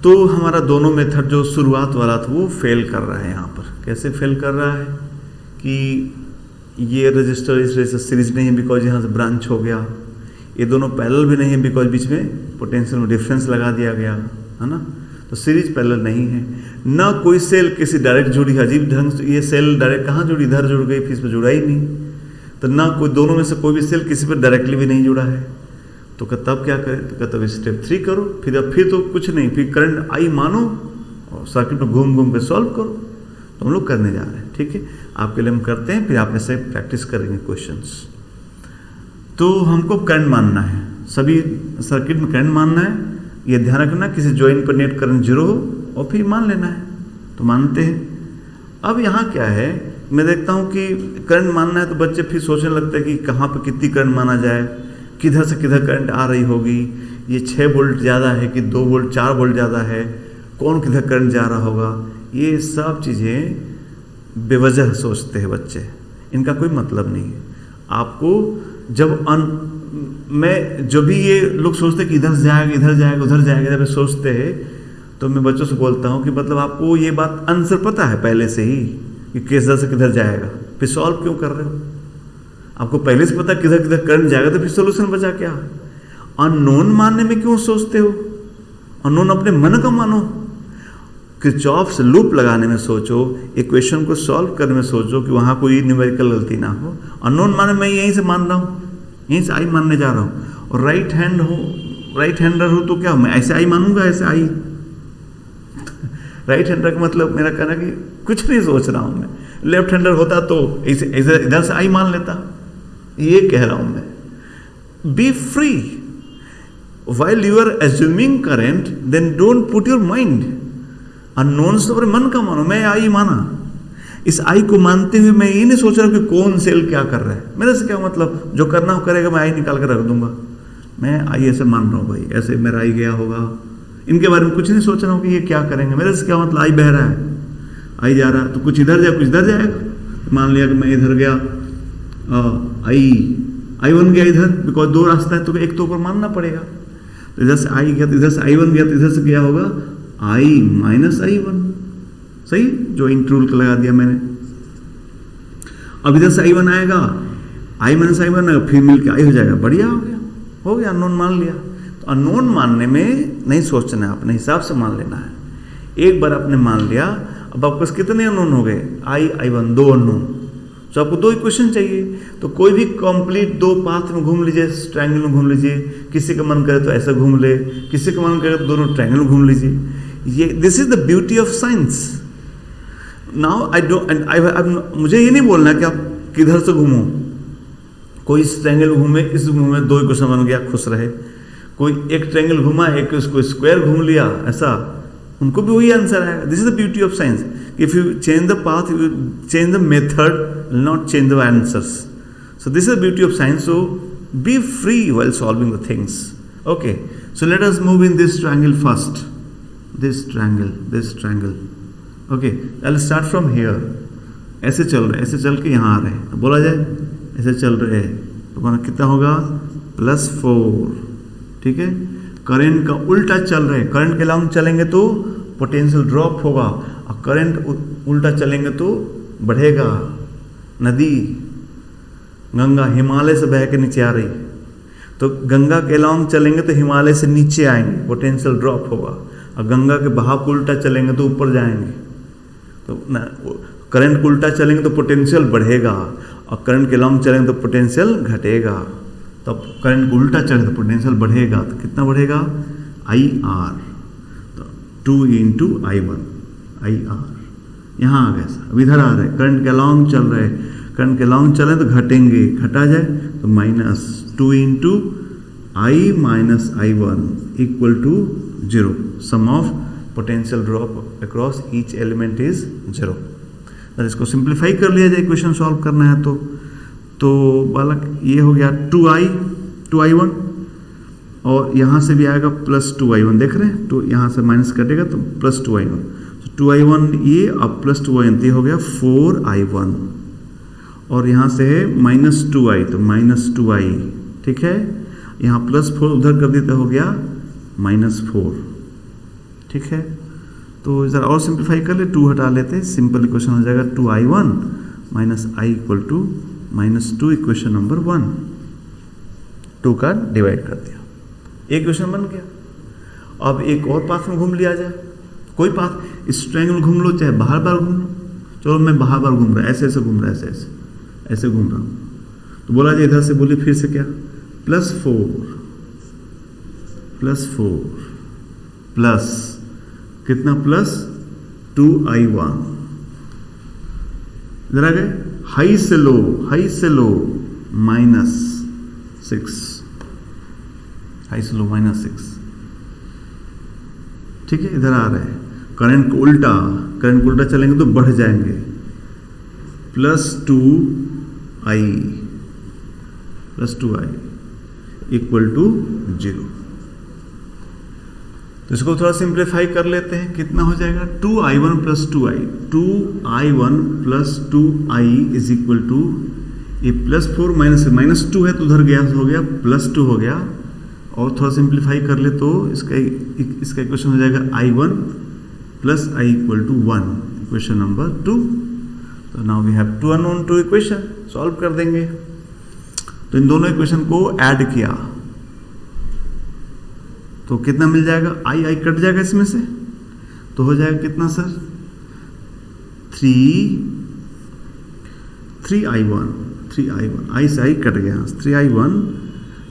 तो हमारा दोनों मेथड जो शुरुआत वाला था वो फेल कर रहा है यहाँ पर। कैसे फेल कर रहा है कि ये रजिस्टर इस वजह से सीरीज नहीं है बिकॉज यहाँ से ब्रांच हो गया, ये दोनों पैरेलल भी नहीं है बिकॉज बीच में पोटेंशियल में डिफरेंस लगा दिया गया, है ना। तो सीरीज पैरेलल नहीं है, ना कोई सेल किसी डायरेक्ट जुड़ी है, अजीब ढंग से ये सेल डायरेक्ट कहाँ जुड़ी, इधर जुड़ गई, फिर इस पर जुड़ा ही नहीं। तो ना कोई दोनों में से कोई भी सेल किसी पर डायरेक्टली भी नहीं जुड़ा है। तो तब क्या करें, तो तब स्टेप 3 करो, फिर तो कुछ नहीं, फिर करंट आई मानो और सर्किट में घूम घूम के सॉल्व करो। तो हम लोग करने जा रहे हैं, ठीक है। आपके लिए हम करते हैं, फिर आप ऐसे प्रैक्टिस करेंगे क्वेश्चंस। तो हमको करंट मानना है, सभी सर्किट में करंट मानना है। ये ध्यान रखना किसी जॉइंट पर नेट करंट 0 हो और फिर मान लेना है, तो मानते हैं। अब यहाँ क्या है, मैं देखता हूँ कि करंट मानना है तो बच्चे फिर सोचने लगते हैं कि कहाँ पर कितनी करंट माना जाए, किधर से किधर करंट आ रही होगी, ये 6 वोल्ट ज़्यादा है कि 2 वोल्ट 4 वोल्ट ज़्यादा है, कौन किधर करंट जा रहा होगा। ये सब चीज़ें बेवजह सोचते हैं बच्चे, इनका कोई मतलब नहीं है। आपको जब मैं जो भी ये लोग सोचते हैं कि इधर जाएगा इधर जाएगा उधर जाएगा, जब सोचते हैं तो मैं बच्चों से बोलता हूँ कि मतलब आपको ये बात आंसर पता है पहले से ही कि किधर से किधर जाएगा, फिर सॉल्व क्यों कर रहे हो। आपको पहले से पता किधर किधर करंट जाएगा तो फिर सोल्यूशन बचा क्या। अननोन मानने में क्यों सोचते हो, अननोन अपने मन का मानो। किरचॉफ्स लूप लगाने में सोचो, इक्वेशन को सॉल्व करने में सोचो कि वहाँ कोई न्यूमेरिकल गलती ना हो। अननोन माने मैं यहीं से मान रहा हूँ, यहीं से आई मानने जा रहा हूँ। और राइट हैंडर हो तो क्या मैं ऐसे आई मानूंगा, ऐसे आई राइट हैंडर का मतलब मेरा कहना कि कुछ नहीं सोच रहा हूँ मैं। लेफ्ट हैंडर होता तो ऐसे इधर से आई मान लेता, ये कह रहा हूँ मैं। B free while you are assuming current, then don't put your mind. Unknown से अपने मन का मानो। मैं आई माना, इस आई को मानते हुए मैं ये नहीं सोच रहा कि कौन सेल क्या कर रहा है, मेरे से क्या मतलब, जो करना हो करेगा, मैं आई निकाल कर रख दूंगा। मैं आई ऐसे मान रहा हूँ भाई, ऐसे मेरा आई गया होगा, इनके बारे में कुछ नहीं सोच रहा हूँ कि ये क्या करेंगे, मेरे से क्या मतलब। आई बह रहा है, आई जा रहा है, तो कुछ इधर जाए कुछ इधर जाएगा। मान लिया कि मैं इधर गया, आई वन गया इधर, बिकॉज 2 रास्ता है तो एक तो ऊपर मानना पड़ेगा। तो इधर से आई गया तो इधर से आई वन गया, तो इधर से क्या होगा आई माइनस आई वन, सही, जो इन रूल का लगा दिया मैंने। अब इधर से आई वन आएगा, आई माइनस आई वन, फिर मिलकर आई हो जाएगा, बढ़िया हो गया अननोन मान लिया। तो अननोन मानने में नहीं सोचना है, अपने हिसाब से मान लेना है। एक बार आपने मान लिया, अब आपके पास कितने अननोन हो गए, आई वन, 2 अननोन। तो आपको 2 इक्वेशन चाहिए, तो कोई भी कंप्लीट 2 पाथ में घूम लीजिए, ट्रायंगल में घूम लीजिए। किसी का मन करे तो ऐसा घूम ले, किसी का मन करे तो दोनों ट्रायंगल में घूम लीजिए। ये this is the beauty of science. Now मुझे ये नहीं बोलना कि आप किधर से घूमो, कोई इस ट्रायंगल घूमे, इस घूमे, 2 इक्वेशन बन गया, खुश रहे। कोई एक ट्रायंगल घूमा, एक उसको स्क्वायर घूम लिया, ऐसा उनको भी वही आंसर आएगा। This is the beauty of science. If you change the path, you change the method, not change the answers. So this is the beauty of science. So be free while solving the things. Okay, so let us move in this triangle first. This triangle. Okay, I'll start from here. ऐसे चल रहे, ऐसे चल के यहाँ आ रहे हैं, तो बोला जाए ऐसे चल रहे हैं, तो कितना होगा +4, ठीक है। करंट का उल्टा चल रहे, करंट के लॉन्ग चलेंगे तो पोटेंशियल ड्रॉप होगा, और करंट उल्टा चलेंगे तो बढ़ेगा। नदी गंगा हिमालय से बह के नीचे आ रही, तो गंगा के लॉन्ग चलेंगे तो हिमालय से नीचे आएंगे, पोटेंशियल ड्रॉप होगा। और गंगा के बहाव को उल्टा चलेंगे तो ऊपर जाएंगे। तो करंट को उल्टा चलेंगे तो पोटेंशियल बढ़ेगा, और करंट के लॉन्ग चलेंगे तो पोटेंशियल घटेगा। तो करंट को उल्टा चलेंगे तो पोटेंशियल बढ़ेगा, तो कितना बढ़ेगा IR, तो 2 × I1 यहाँ आ गया सर। अब इधर आ रहे, करंट के लॉन्ग चल रहे, करंट के लॉन्ग चले तो घटेंगे, घटा जाए तो -2 × I minus I1 = 0। Sum of potential drop across each element is 0। इसको सिंप्लीफाई कर लिया जाए, इक्वेशन सॉल्व करना है तो बालक ये हो गया 2I1, और यहाँ से भी आएगा +2I1, देख रहे हैं, तो यहाँ से माइनस कटेगा तो +2I1, 2I1 ये, अब +2I1 ये हो गया 4I1, और यहाँ से है -2I, तो -2I, ठीक है। यहाँ +4 उधर कर दी तो हो गया -4, ठीक है, तो ज़रा और सिंप्लीफाई कर ले, 2 हटा लेते हैं, सिंपल इक्वेशन हो जाएगा 2i1 minus I equal to -2 equation number 1, 2 का डिवाइड कर दिया, एक इक्वेशन बन गया। अब एक और पाथ में घूम लिया जाए, कोई पाथ, इस ट्रायंगल घूम लो चाहे बाहर बार घूम लो, चलो मैं बाहर बार घूम रहा है, ऐसे ऐसे घूम रहा है, ऐसे ऐसे ऐसे घूम रहा हूँ, तो बोला जाए इधर से, बोलिए फिर से क्या, +4 प्लस कितना, +2i1, इधर आ गए, हाई से लो -6, हाई से लो -6, ठीक है, इधर आ रहे हैं, करंट को उल्टा चलेंगे तो बढ़ जाएंगे, +2i इक्वल टू 0। तो इसको थोड़ा सिंप्लीफाई कर लेते हैं, कितना हो जाएगा, 2i1 + 2i is equal to, ये +4 -2 है तो उधर गया, हो गया +2 हो गया, और थोड़ा सिंप्लीफाई कर ले तो इसका इक्वेशन हो जाएगा i1 + i equal to 1, equation number 2। तो now we have 2 unknown, 2 equation, solve कर देंगे। तो इन दोनों इक्वेशन को ऐड किया तो कितना मिल जाएगा, आई कट जाएगा इसमें से, तो हो जाएगा कितना सर, 3i1, आई से आई कट गया, 3i1,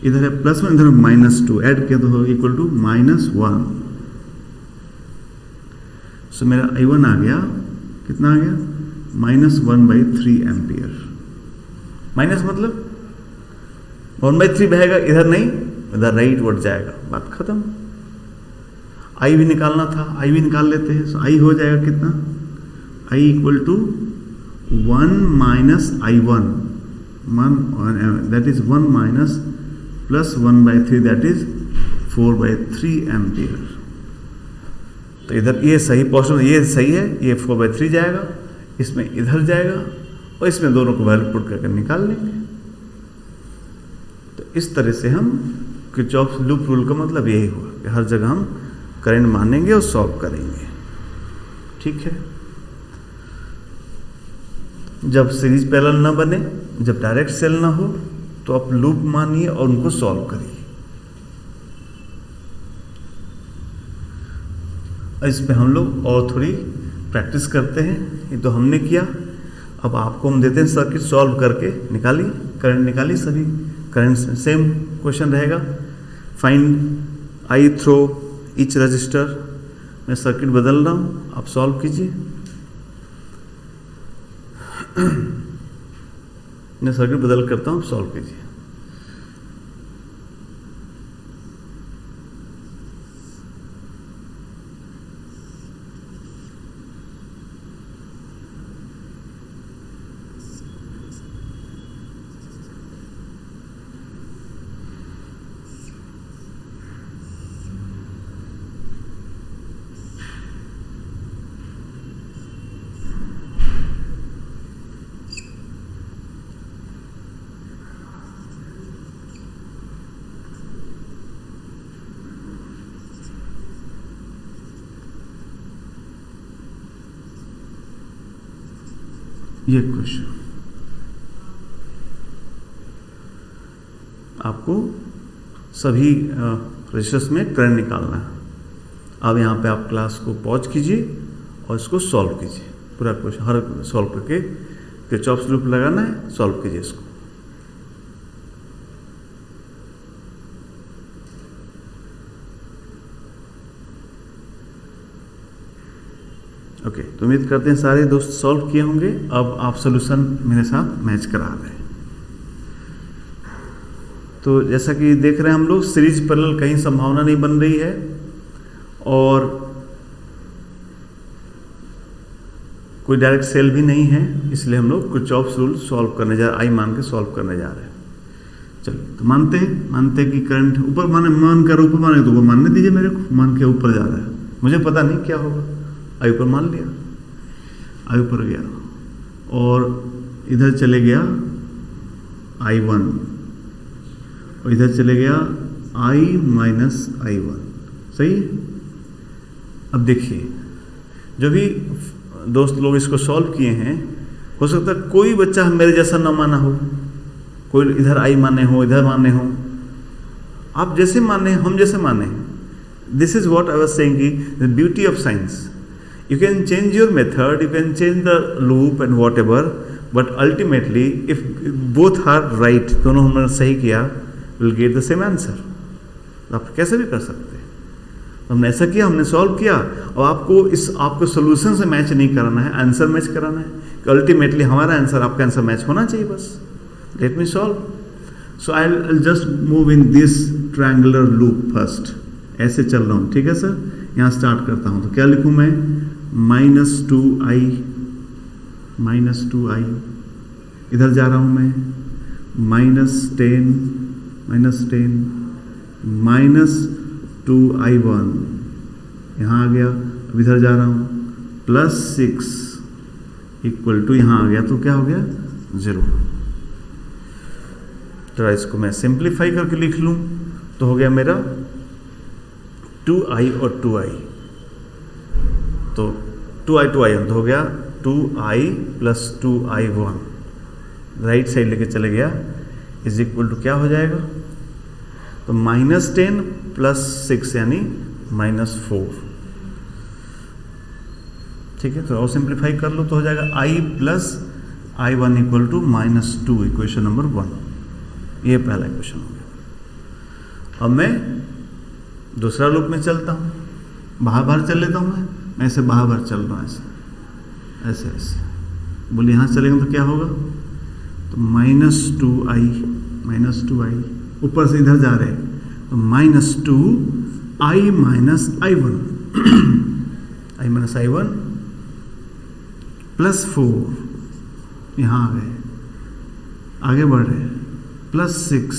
इधर है +1, इधर -2, ऐड किया तो इक्वल टू -1। सो मेरा i1 आ गया, कितना आ गया, -1/3 एम्पियर। माइनस मतलब 1/3 बहेगा, इधर नहीं, इधर राइट वर्ड जाएगा, बात खत्म। आई भी निकालना था, आई भी निकाल लेते हैं, सो आई हो जाएगा कितना, I equal to 1 - i1, that is 1 minus +1/3, that is 4/3 ampere. तो इधर ये सही पोर्शन, ये सही है, ये 4/3 जाएगा, इसमें इधर जाएगा, और इसमें दोनों को वैल्यू पुट करके निकाल लेंगे। तो इस तरह से हम किरचॉफ लूप रूल का मतलब यही हुआ कि हर जगह हम करंट मानेंगे और सॉल्व करेंगे, ठीक है। जब सीरीज पैरेलल ना बने, जब डायरेक्ट सेल ना हो, तो आप लूप मानिए और उनको सॉल्व करिए। इस पे हम लोग और थोड़ी प्रैक्टिस करते हैं, ये तो हमने किया, अब आपको हम देते हैं सर्किट सॉल्व करके, निकालिए करंट, निकालिए सभी करंट, सेम क्वेश्चन रहेगा, find I through each resistor. मैं सर्किट बदल रहा हूँ, आप सॉल्व कीजिए। मैं सर्किट बदल करता हूँ, सॉल्व कीजिए। ये क्वेश्चन आपको सभी रजिस्टर्स में करंट निकालना है। अब यहाँ पे आप क्लास को पॉज कीजिए और इसको सॉल्व कीजिए, पूरा क्वेश्चन हर सॉल्व करके किरचॉफ लूप लगाना है, सॉल्व कीजिए इसको। ओके, तो उम्मीद करते हैं सारे दोस्त सॉल्व किए होंगे। अब आप सोल्यूशन मेरे साथ मैच करा रहे हैं। तो जैसा कि देख रहे हैं हम लोग, सीरीज पैरेलल कहीं संभावना नहीं बन रही है, और कोई डायरेक्ट सेल भी नहीं है, इसलिए हम लोग किरचॉफ रूल सॉल्व करने जा रहे हैं, आई मान के सॉल्व करने जा रहे हैं। चलो, तो मानते हैं कि करंट ऊपर मान कर ऊपर माने तो ऊपर मानने दीजिए, मेरे को मान के ऊपर जा रहा है, मुझे पता नहीं क्या होगा। आई ऊपर मान लिया, आई ऊपर गया, और इधर चले गया I1, और इधर चले गया I - I1, सही है। अब देखिए, जो भी दोस्त लोग इसको सॉल्व किए हैं, हो सकता है कोई बच्चा मेरे जैसा ना माना हो, कोई इधर आई माने हो, इधर माने हो, आप जैसे माने हम जैसे माने। This is what I was saying कि the beauty of science, you can change your method, you can change the loop and whatever, but ultimately if both are right, दोनों हमने सही किया, we'll get the same answer। आप कैसे भी कर सकते हैं। हमने ऐसा किया, हमने सॉल्व किया, और आपको सोल्यूशन से मैच नहीं कराना है, आंसर मैच कराना है कि अल्टीमेटली हमारा आंसर आपका आंसर मैच होना चाहिए बस। Let me solve. So I will just move in this triangular loop first. ऐसे चल रहा हूँ, ठीक है सर। यहाँ स्टार्ट करता हूँ, तो क्या लिखूँ मैं? -2i, इधर जा रहा हूँ मैं, -10 -2i1, यहाँ आ गया। अब इधर जा रहा हूँ, +6 = यहाँ आ गया, तो क्या हो गया? 0। तो इसको मैं सिंप्लीफाई करके लिख लूँ, तो हो गया मेरा 2i और 2i, तो 2i तो हो गया 2i + 2i1, राइट साइड लेके चले गया, = क्या हो जाएगा? तो -10 + 6 यानी -4। ठीक है, तो और सिंप्लीफाई कर लो, तो हो जाएगा i + i1 = -2, इक्वेशन नंबर 1। ये पहला इक्वेशन हो गया। अब मैं दूसरा लूप में चलता हूँ, बाहर चल लेता हूँ मैं ऐसे बाहर चल रहा हूँ, ऐसे बोले यहाँ चलेंगे तो क्या होगा? तो -2i ऊपर से इधर जा रहे हैं, तो -2i - i1 i-i1 +4, यहाँ आ गए, आगे बढ़ रहे, +6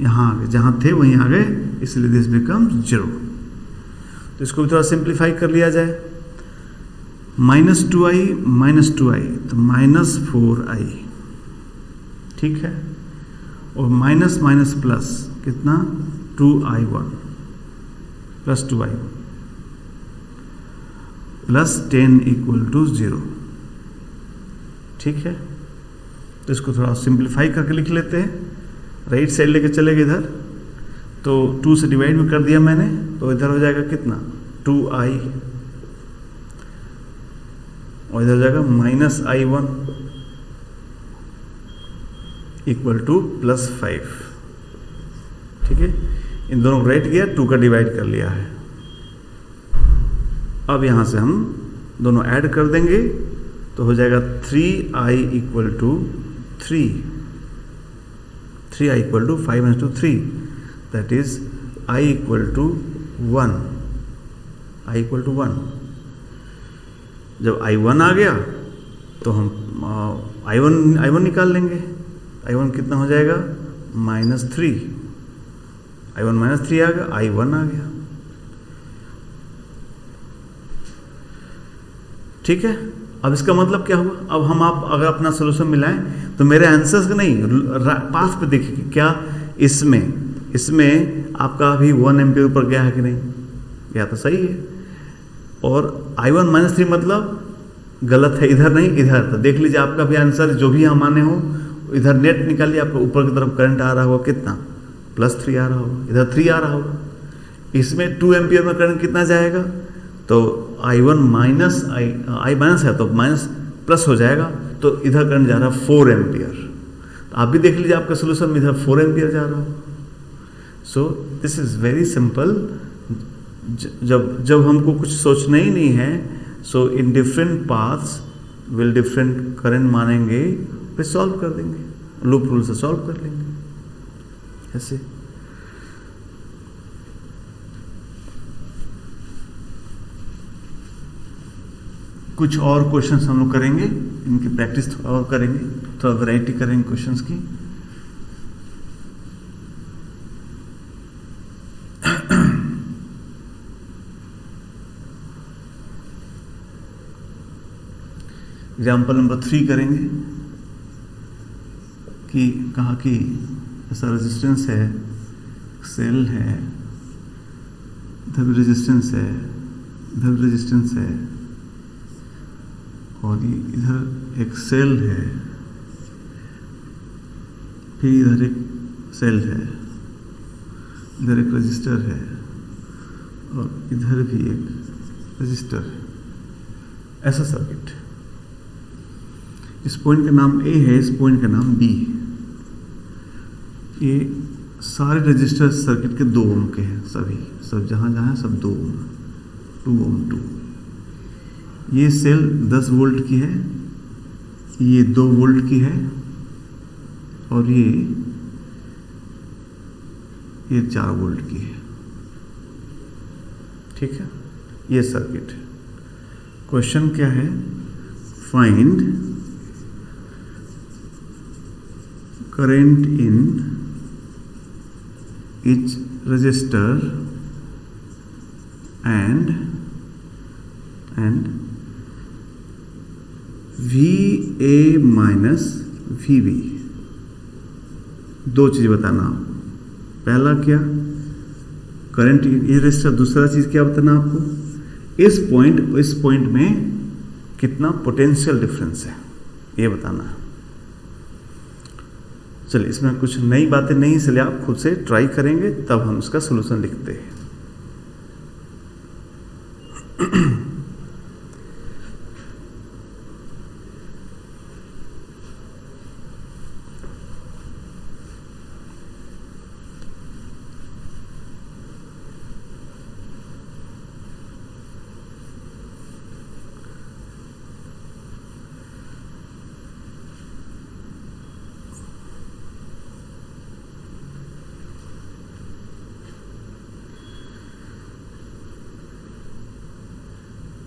यहाँ आ गए, जहाँ थे वहीं आ गए, इसलिए दिस बिकम्स 0। तो इसको भी थोड़ा सिंप्लीफाई कर लिया जाए। -2i तो -4i, ठीक है, और माइनस प्लस कितना? 2i1 + 2i1 +10 = 0, ठीक है। तो इसको थोड़ा सिंप्लीफाई करके लिख लेते हैं। राइट साइड लेके चले गए इधर, तो 2 से डिवाइड भी कर दिया मैंने, तो इधर हो जाएगा कितना? 2i, और इधर हो जाएगा -i1 = +5, ठीक है। इन दोनों को राइट किया, 2 का डिवाइड कर लिया है। अब यहां से हम दोनों ऐड कर देंगे, तो हो जाएगा 3i = 3, 3i = 5 × 3, that is i = 1, i = 1। जब i1 आ गया तो हम i1 निकाल लेंगे। i1 कितना हो जाएगा? -3, i1 -3 आ गया, i1 आ गया, ठीक है। अब इसका मतलब क्या हुआ? अब हम आप अगर अपना सोल्यूशन मिलाएं तो मेरे आंसर्स का नहीं, पास पे देखिए क्या इसमें आपका अभी 1 एम्पीयर ऊपर गया है कि नहीं गया? तो सही है। और i1 -3 मतलब गलत है, इधर नहीं इधर। तो देख लीजिए आपका भी आंसर जो भी यहाँ माने हो, इधर नेट निकालिए, आपको ऊपर की तरफ करंट आ रहा होगा कितना? +3 आ रहा होगा, इधर 3 आ रहा होगा। इसमें 2 एम्पीयर में करंट कितना जाएगा? तो i1 i माइनस है तो माइनस प्लस हो जाएगा, तो इधर करंट जा रहा है 4 एम्पीयर। तो आप भी देख लीजिए आपका सोल्यूशन में इधर 4 एम्पीयर जा रहा हो। So this is very simple. जब हमको कुछ सोचना ही नहीं है, so in different paths will different current मानेंगे, फिर सॉल्व कर देंगे, लूप रूल से सॉल्व कर लेंगे ऐसे। कुछ और क्वेश्चंस हम लोग करेंगे, इनकी प्रैक्टिस थोड़ा और करेंगे, थोड़ा वैरायटी करेंगे क्वेश्चंस की। एग्जाम्पल नंबर 3 करेंगे कि कहा कि ऐसा रेजिस्टेंस है, सेल है, इधर भी रेजिस्टेंस है, इधर भी रेजिस्टेंस है, और ये इधर एक सेल है, फिर इधर एक सेल है, इधर एक रजिस्टर है, और इधर भी एक रजिस्टर है। ऐसा सर्किट। इस पॉइंट का नाम A है, इस पॉइंट का नाम B है। ये सारे रजिस्टर सर्किट के 2 ओम के हैं, सब जहां जहां है सब 2 ओम, 2 ओम 2। ये सेल 10 वोल्ट की है, ये 2 वोल्ट की है, और ये 4 वोल्ट की है। ठीक है, ये सर्किट है। क्वेश्चन क्या है? Find current in each resistor and VA minus VB। 2 चीज बताना आपको। पहला क्या? Current in register. दूसरा चीज क्या बताना आपको? इस पॉइंट में कितना पोटेंशियल डिफरेंस है, ये बताना है। चलिए, इसमें कुछ नई बातें नहीं, इसलिए आप खुद से ट्राई करेंगे तब हम इसका सलूशन लिखते हैं।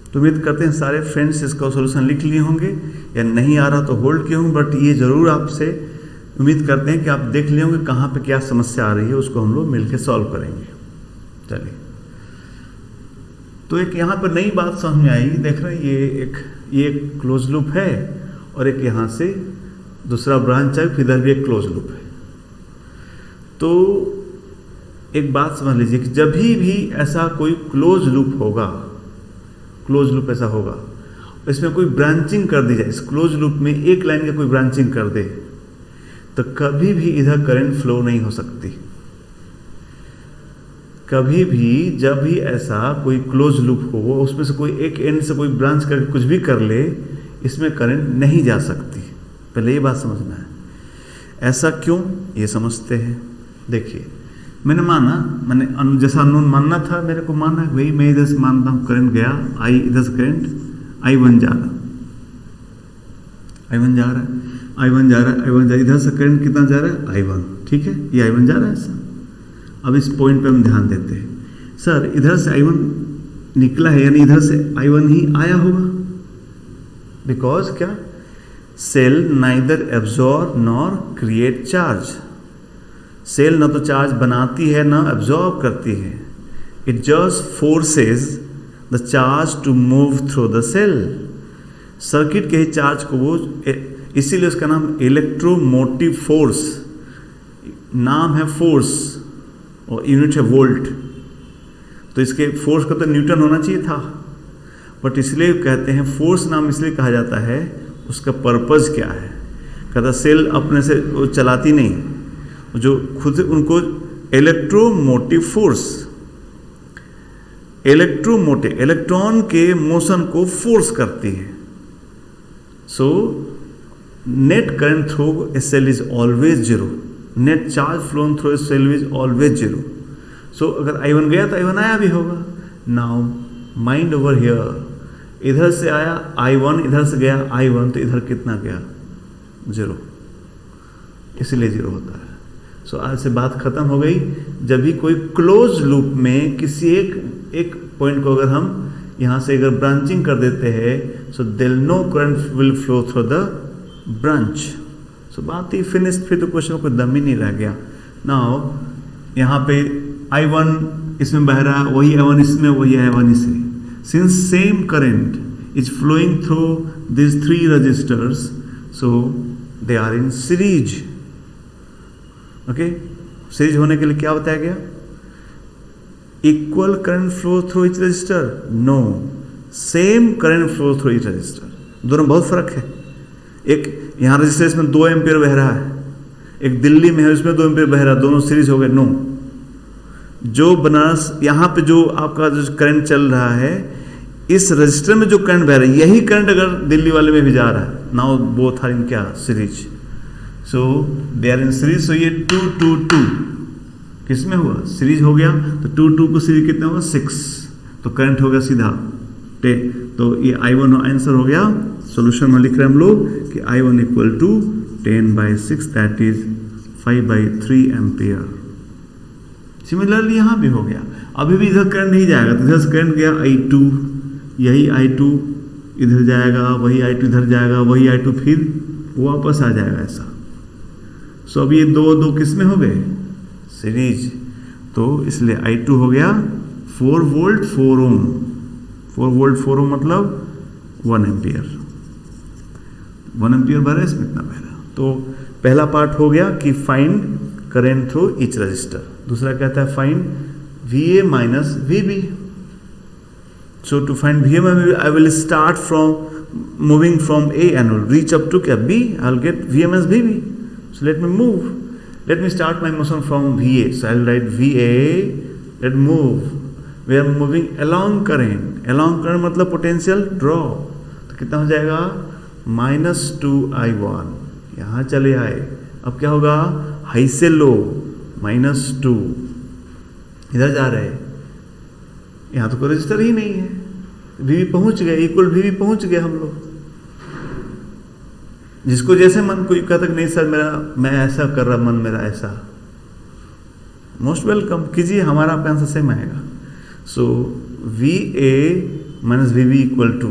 तो उम्मीद करते हैं सारे फ्रेंड्स इसका सॉल्यूशन लिख लिए होंगे, या नहीं आ रहा तो होल्ड किए होंगे, बट ये जरूर आपसे उम्मीद करते हैं कि आप देख लिए होंगे कहाँ पे क्या समस्या आ रही है, उसको हम लोग मिलकर सॉल्व करेंगे। चलिए, तो एक यहाँ पर नई बात समझ में आई। देख रहे हैं, ये एक क्लोज लूप है, और एक यहाँ से दूसरा ब्रांच है, फिर इधर भी एक क्लोज लूप है। तो एक बात समझ लीजिए कि जब भी ऐसा कोई क्लोज लूप होगा, क्लोज लूप ऐसा होगा, इसमें कोई ब्रांचिंग कर दी जाए, इस क्लोज लूप में एक लाइन का कोई ब्रांचिंग कर दे, तो कभी भी इधर करंट फ्लो नहीं हो सकती। कभी भी जब भी ऐसा कोई क्लोज लूप हो, उसमें से कोई एक एंड से कोई ब्रांच करके कुछ भी कर ले, इसमें करंट नहीं जा सकती। पहले ये बात समझना है। ऐसा क्यों, ये समझते हैं। देखिए, मैंने जैसा अननोन मानना था, मेरे को माना है, वही मैं इधर से मानता हूँ। करंट गया, इधर से करंट I1 जा रहा, I1 जा रहा है, इधर से करंट कितना जा रहा है? I1। ठीक है, ये I1 जा रहा है ऐसा। अब इस पॉइंट पे हम ध्यान देते हैं। सर, इधर से I1 निकला है, यानी इधर से I1 ही आया होगा, बिकॉज क्या? Cell neither absorb nor create charge. Cell न तो चार्ज बनाती है ना एब्जॉर्ब करती है, it just forces the charge to move through the cell. Circuit के ही चार्ज को वो, इसीलिए उसका नाम इलेक्ट्रोमोटिव फोर्स, नाम है फोर्स और यूनिट है वोल्ट। तो इसके फोर्स का तो न्यूटन होना चाहिए था, बट इसलिए कहते हैं फोर्स नाम इसलिए कहा जाता है, उसका पर्पज क्या है? कहता सेल अपने से वो चलाती नहीं, जो खुद से उनको इलेक्ट्रोमोटिव फोर्स, इलेक्ट्रोमोटिव इलेक्ट्रॉन के मोशन को फोर्स करती है। So net current through a cell is always zero, net charge flown through a cell is always zero. So अगर I1 गया तो I1 आया भी होगा। नाउ माइंड ओवर हियर, इधर से आया I1, इधर से गया I1, तो इधर कितना गया? 0, इसलिए 0 होता है। सो आज से बात खत्म हो गई। जब भी कोई क्लोज लूप में किसी एक पॉइंट को अगर हम यहाँ से अगर ब्रांचिंग कर देते हैं, so there no current will flow through the branch. So बात ही फिनिश्ड, फिर तो क्वेश्चन में कोई दम ही नहीं रह गया। नाउ यहाँ पे I1 इसमें बह रहा है, वही I1 इसमें, वही I1 इसमें। Since same current is flowing through these 3 resistors, so they are in series. Okay, series होने के लिए क्या बताया गया? Equal current flow through each resistor? No, same current flow through each resistor. दोनों बहुत फर्क है। एक यहाँ रजिस्टर में 2 एम्पियर बह रहा है, एक दिल्ली में है उसमें 2 एम्पियर बह रहा है, दोनों सीरीज हो गए? नो। जो बनारस यहाँ पे जो आपका जो करंट चल रहा है, इस रजिस्टर में जो करंट बह रहा है, यही करंट अगर दिल्ली वाले में भी जा रहा है, नाउ बोथ आर इन क्या? Series. So they are in series. So ये 2 2 2 किस में हुआ? सीरीज हो गया। तो 2 2 को सीरीज कितना होगा? 6। तो करंट हो गया सीधा 10। तो ये I1 आंसर हो गया। सोल्यूशन में लिख रहे हैं हम लोग कि I1 equal to 10/6, that is 5/3 ampere. Similarly यहाँ भी हो गया। अभी भी इधर करंट नहीं जाएगा, तो इधर से करंट गया I2, यही I2 इधर जाएगा, वही I2 इधर जाएगा, वही I2 फिर वापस आ जाएगा ऐसा। सो अब ये 2 किस में हो गए? सीरीज। तो इसलिए I2 हो गया 4 वोल्ट 4 ओम। 4 वोल्ट 4 ओम मतलब 1 एम्पियर। 1 एम्पियर बह रहा है, इसमें इतना बह रहा। तो पहला पार्ट हो गया कि find current through each register. दूसरा कहता है find VA minus VB। So to find VA, I will start from moving from A and will reach up to B. I'll get VA minus VB. So let me move. Let me start my motion from VA. So I'll write VA. Let move. We are moving along current. Along current मतलब potential draw. तो कितना हो जाएगा? -2I1। यहाँ चले आए। अब क्या होगा? हाई से लो -2। इधर जा रहे हैं, यहाँ तो कोई रजिस्टर ही नहीं है। VB पहुंच गए, इक्वल VB पहुंच गए हम लोग। जिसको जैसे मन, कोई कहता कि नहीं सर मैं ऐसा कर रहा, मन मेरा ऐसा, मोस्ट वेलकम कीजिए, हमारा आपका आंसर सेम आएगा। So VA minus VB equal to,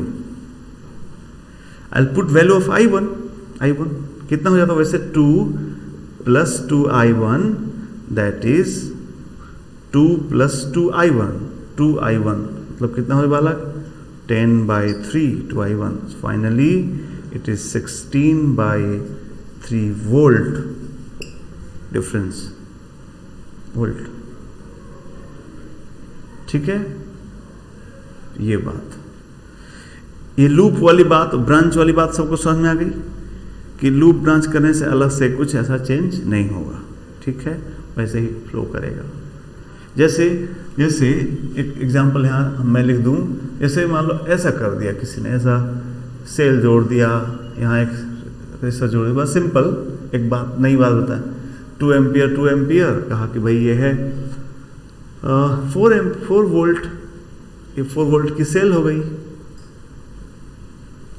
I will put value of I1 कितना हो जाता है वैसे? 2 + 2I1, that is 2 + 2I1, 2I1 मतलब कितना होने वाला? 10/3 2I1। Finally it is 16/3 volt difference, volt. ठीक है, ये बात, ये लूप वाली बात, ब्रांच वाली बात सबको समझ में आ गई कि लूप ब्रांच करने से अलग से कुछ ऐसा चेंज नहीं होगा। ठीक है, वैसे ही फ्लो करेगा। जैसे एक एग्जांपल यहाँ मैं लिख दूँ, जैसे मान लो ऐसा कर दिया किसी ने, ऐसा सेल जोड़ दिया, यहाँ एक रेजिस्टर जोड़ दिया, बस सिंपल एक बात, नई बात बताएं। 2 एम्पियर कहा कि भाई ये है 4 वोल्ट, ये 4 वोल्ट की सेल हो गई।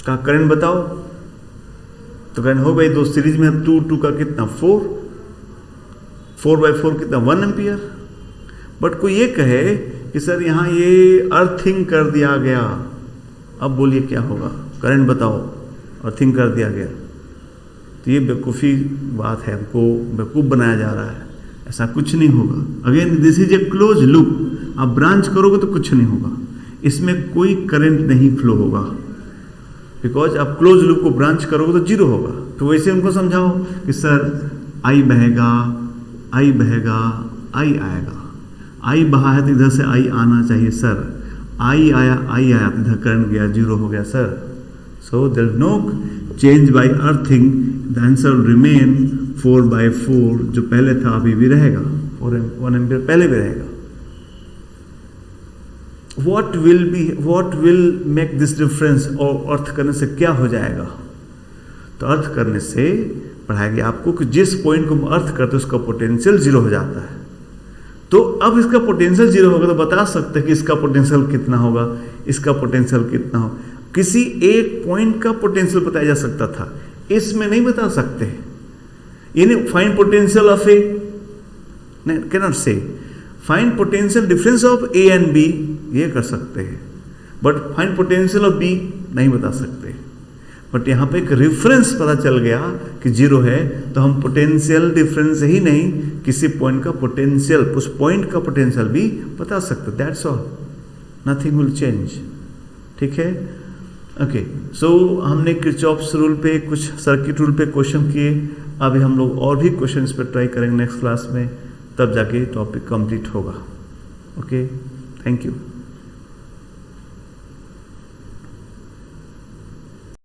कहा करंट बताओ, तो करंट हो गई, 2 सीरीज में 2 का कितना? 4/4 कितना? 1 एम्पियर। बट कोई ये कहे कि सर यहाँ ये अर्थिंग कर दिया गया, अब बोलिए क्या होगा? करंट बताओ, अर्थिंग कर दिया गया, तो ये बेवकूफ़ी बात है, हमको बेवकूफ़ बनाया जा रहा है। ऐसा कुछ नहीं होगा। Again this is a close loop, आप ब्रांच करोगे तो कुछ नहीं होगा, इसमें कोई करंट नहीं फ्लो होगा, बिकॉज आप क्लोज लूप को ब्रांच करोगे तो 0 होगा। तो वैसे उनको समझाओ कि सर I बहेगा, I आएगा, I बहा है तो इधर से I आना चाहिए सर, I आया तो इधर करंट गया, 0 हो गया sir. So there is no change by earthing, the answer remain 4/4, जो पहले था अभी भी रहेगा, 1 एम्पियर पहले भी रहेगा। What will make this difference? और अर्थ करने से क्या हो जाएगा? तो अर्थ करने से पढ़ाया गया आपको कि जिस पॉइंट को अर्थ करते हैं उसका पोटेंशियल 0 हो जाता है। तो अब इसका पोटेंशियल 0 होगा तो बता सकते हैं कि इसका पोटेंशियल कितना होगा, इसका पोटेंशियल कितना हो। किसी एक पॉइंट का पोटेंशियल बताया जा सकता था, इसमें नहीं बता सकते। यानी find potential of A, cannot say find potential difference of A and B, ये कर सकते हैं, but find potential of B नहीं बता सकते। बट यहाँ पे एक रेफरेंस पता चल गया कि 0 है, तो हम पोटेंशियल डिफरेंस ही नहीं, किसी पॉइंट का पोटेंशियल, उस पॉइंट का पोटेंशियल भी बता सकते। That's all, nothing will change. ठीक है, ओके। सो हमने किरचॉफ्स रूल पे, कुछ सर्किट रूल पे क्वेश्चन किए। अभी हम लोग और भी क्वेश्चन इस पर ट्राई करेंगे नेक्स्ट क्लास में, तब जाके टॉपिक कंप्लीट होगा। Okay, thank you.